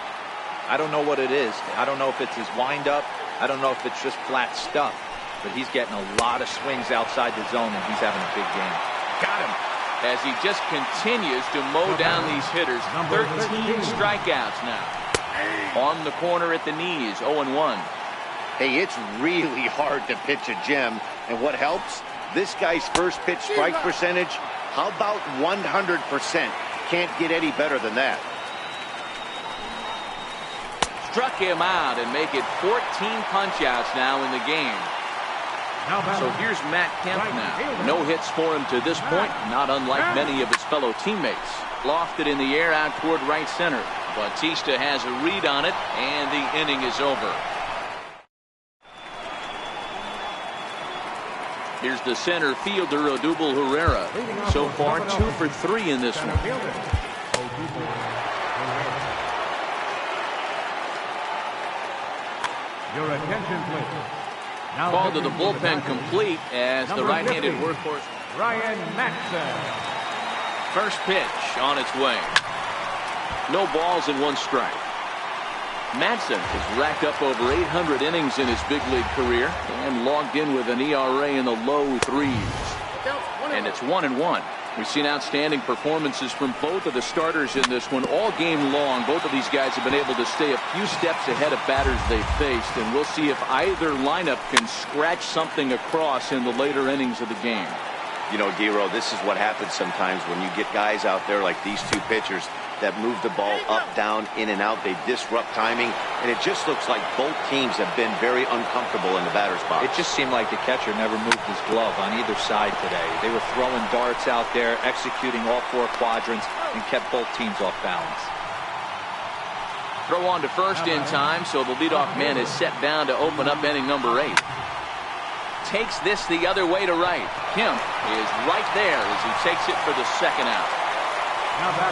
I don't know what it is. I don't know if it's his windup. I don't know if it's just flat stuff. But he's getting a lot of swings outside the zone, and he's having a big game. Got him. As he just continues to mow down these hitters. 13 strikeouts now. On the corner at the knees, 0-1. Hey, it's really hard to pitch a gem. And what helps? This guy's first pitch strike percentage, how about 100%? Can't get any better than that. Struck him out and make it 14 punch-outs now in the game. So here's Matt Kemp now. No hits for him to this point, not unlike many of his fellow teammates. Lofted in the air out toward right center. Bautista has a read on it, and the inning is over. Here's the center fielder, Odubel Herrera. So far, 2 for 3 in this one. Your attention, please. Now Call to the bullpen complete as the right-handed workhorse. Ryan Matson. First pitch on its way. No balls and 1 strike. Matson has racked up over 800 innings in his big league career and logged in with an ERA in the low 3s. And it's 1-1. We've seen outstanding performances from both of the starters in this one all game long. Both of these guys have been able to stay a few steps ahead of batters they've faced, and we'll see if either lineup can scratch something across in the later innings of the game. You know, Giro, this is what happens sometimes when you get guys out there like these 2 pitchers that move the ball up, down, in and out. They disrupt timing, and it just looks like both teams have been very uncomfortable in the batter's box. It just seemed like the catcher never moved his glove on either side today. They were throwing darts out there, executing all 4 quadrants, and kept both teams off balance. Throw on to first in time, so the leadoff man is set down to open up inning number 8. Takes this the other way to right. Kemp is right there as he takes it for the second out.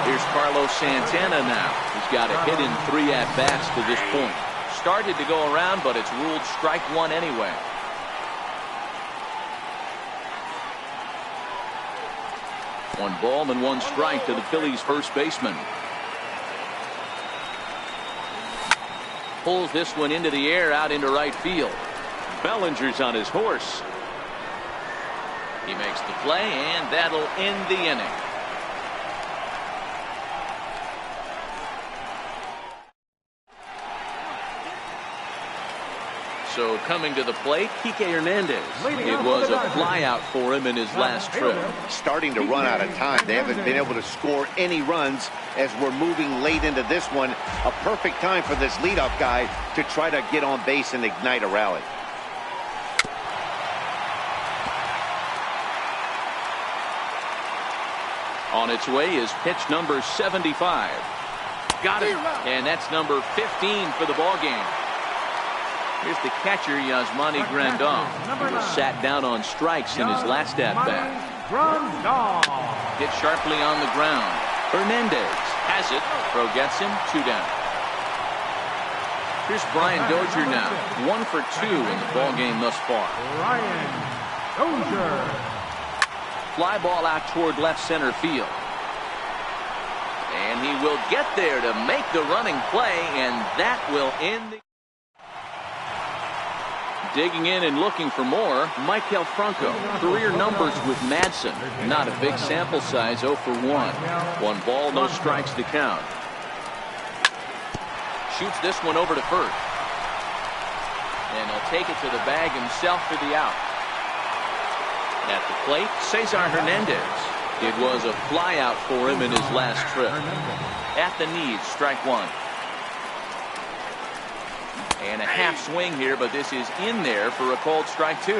Here's Carlos Santana now. He's got a hit in 3 at-bats to this point. Started to go around, but it's ruled strike 1 anyway. One ball and 1 strike to the Phillies' first baseman. Pulls this one into the air out into right field. Bellinger's on his horse. He makes the play, and that'll end the inning. So coming to the plate, Kike Hernandez. It was a flyout for him in his last trip. Starting to run out of time. They haven't been able to score any runs as we're moving late into this one. A perfect time for this leadoff guy to try to get on base and ignite a rally. On its way is pitch number 75. Got it. And that's number 15 for the ball game. Here's the catcher, Yasmani Grandal. He was sat down on strikes in his last at-bat. Hit sharply on the ground. Hernandez has it. Throw gets him. 2 down. Here's Brian Dozier now. 1 for 2 in the ball game thus far. Brian Dozier. Fly ball out toward left center field. And he will get there to make the running play, and that will end the... Digging in and looking for more, Maikel Franco. Career numbers with Madsen. Not a big sample size, 0 for 1. 1 ball, no strikes to count. Shoots this one over to first. And he'll take it to the bag himself for the out. At the plate, Cesar Hernandez. It was a flyout for him in his last trip. At the knees, strike 1. And a half swing here, but this is in there for a called strike 2.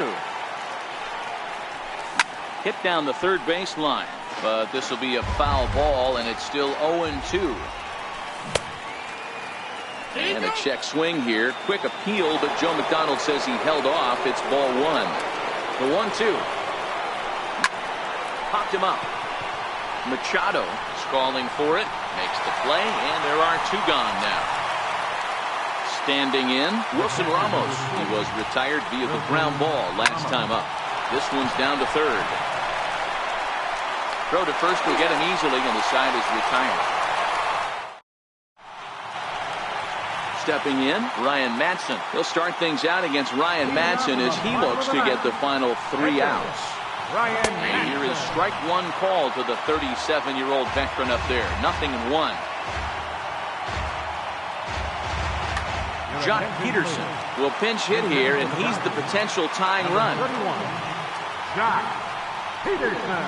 Hit down the third base line, but this will be a foul ball, and it's still 0-2. And a check swing here. Quick appeal, but Joe McDonald says he held off. It's ball 1. The 1-2. Popped him up. Machado is calling for it. Makes the play, and there are 2 gone now. Standing in, Wilson Ramos. He was retired via the ground ball last time up. This one's down to third. Throw to first will get him easily, and the side is retired. Stepping in, Ryan Madsen. He'll start things out against Ryan Madsen as he looks to get the final 3 outs. And here is strike 1 call to the 37-year-old veteran up there. 0-1. Jock Peterson will pinch hit here, and he's the potential tying run. Jock Peterson.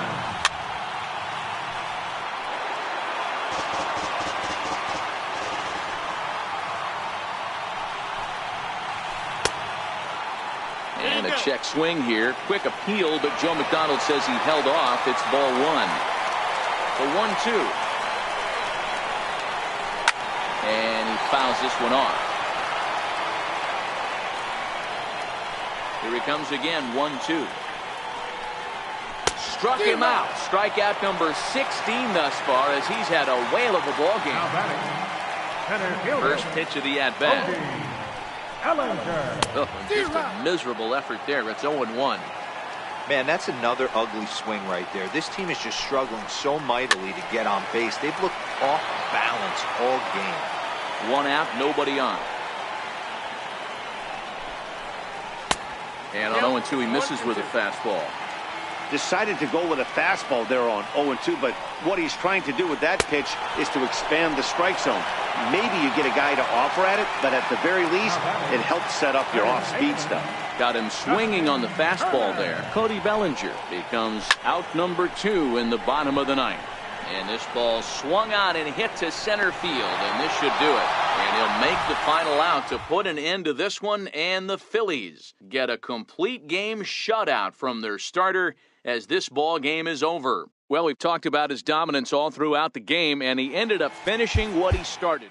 And a check swing here. Quick appeal, but Joe McDonald says he held off. It's ball 1. The 1-2. And he fouls this one off. Here he comes again, 1-2. struck him out. Strikeout number 16 thus far as he's had a whale of a ball game. Now batting, center fielder. First pitch of the at-bat. Ellinger. Oh, just a miserable effort there. It's 0-1. Man, that's another ugly swing right there. This team is just struggling so mightily to get on base. They've looked off balance all game. One out, nobody on. And on 0-2, he misses with a fastball. Decided to go with a fastball there on 0-2, but what he's trying to do with that pitch is to expand the strike zone. Maybe you get a guy to offer at it, but at the very least, it helps set up your off-speed stuff. Got him swinging on the fastball there. Cody Bellinger becomes out number 2 in the bottom of the ninth. And this ball swung on and hit to center field, and this should do it. And he'll make the final out to put an end to this one, and the Phillies get a complete game shutout from their starter as this ball game is over. Well, we've talked about his dominance all throughout the game, and he ended up finishing what he started.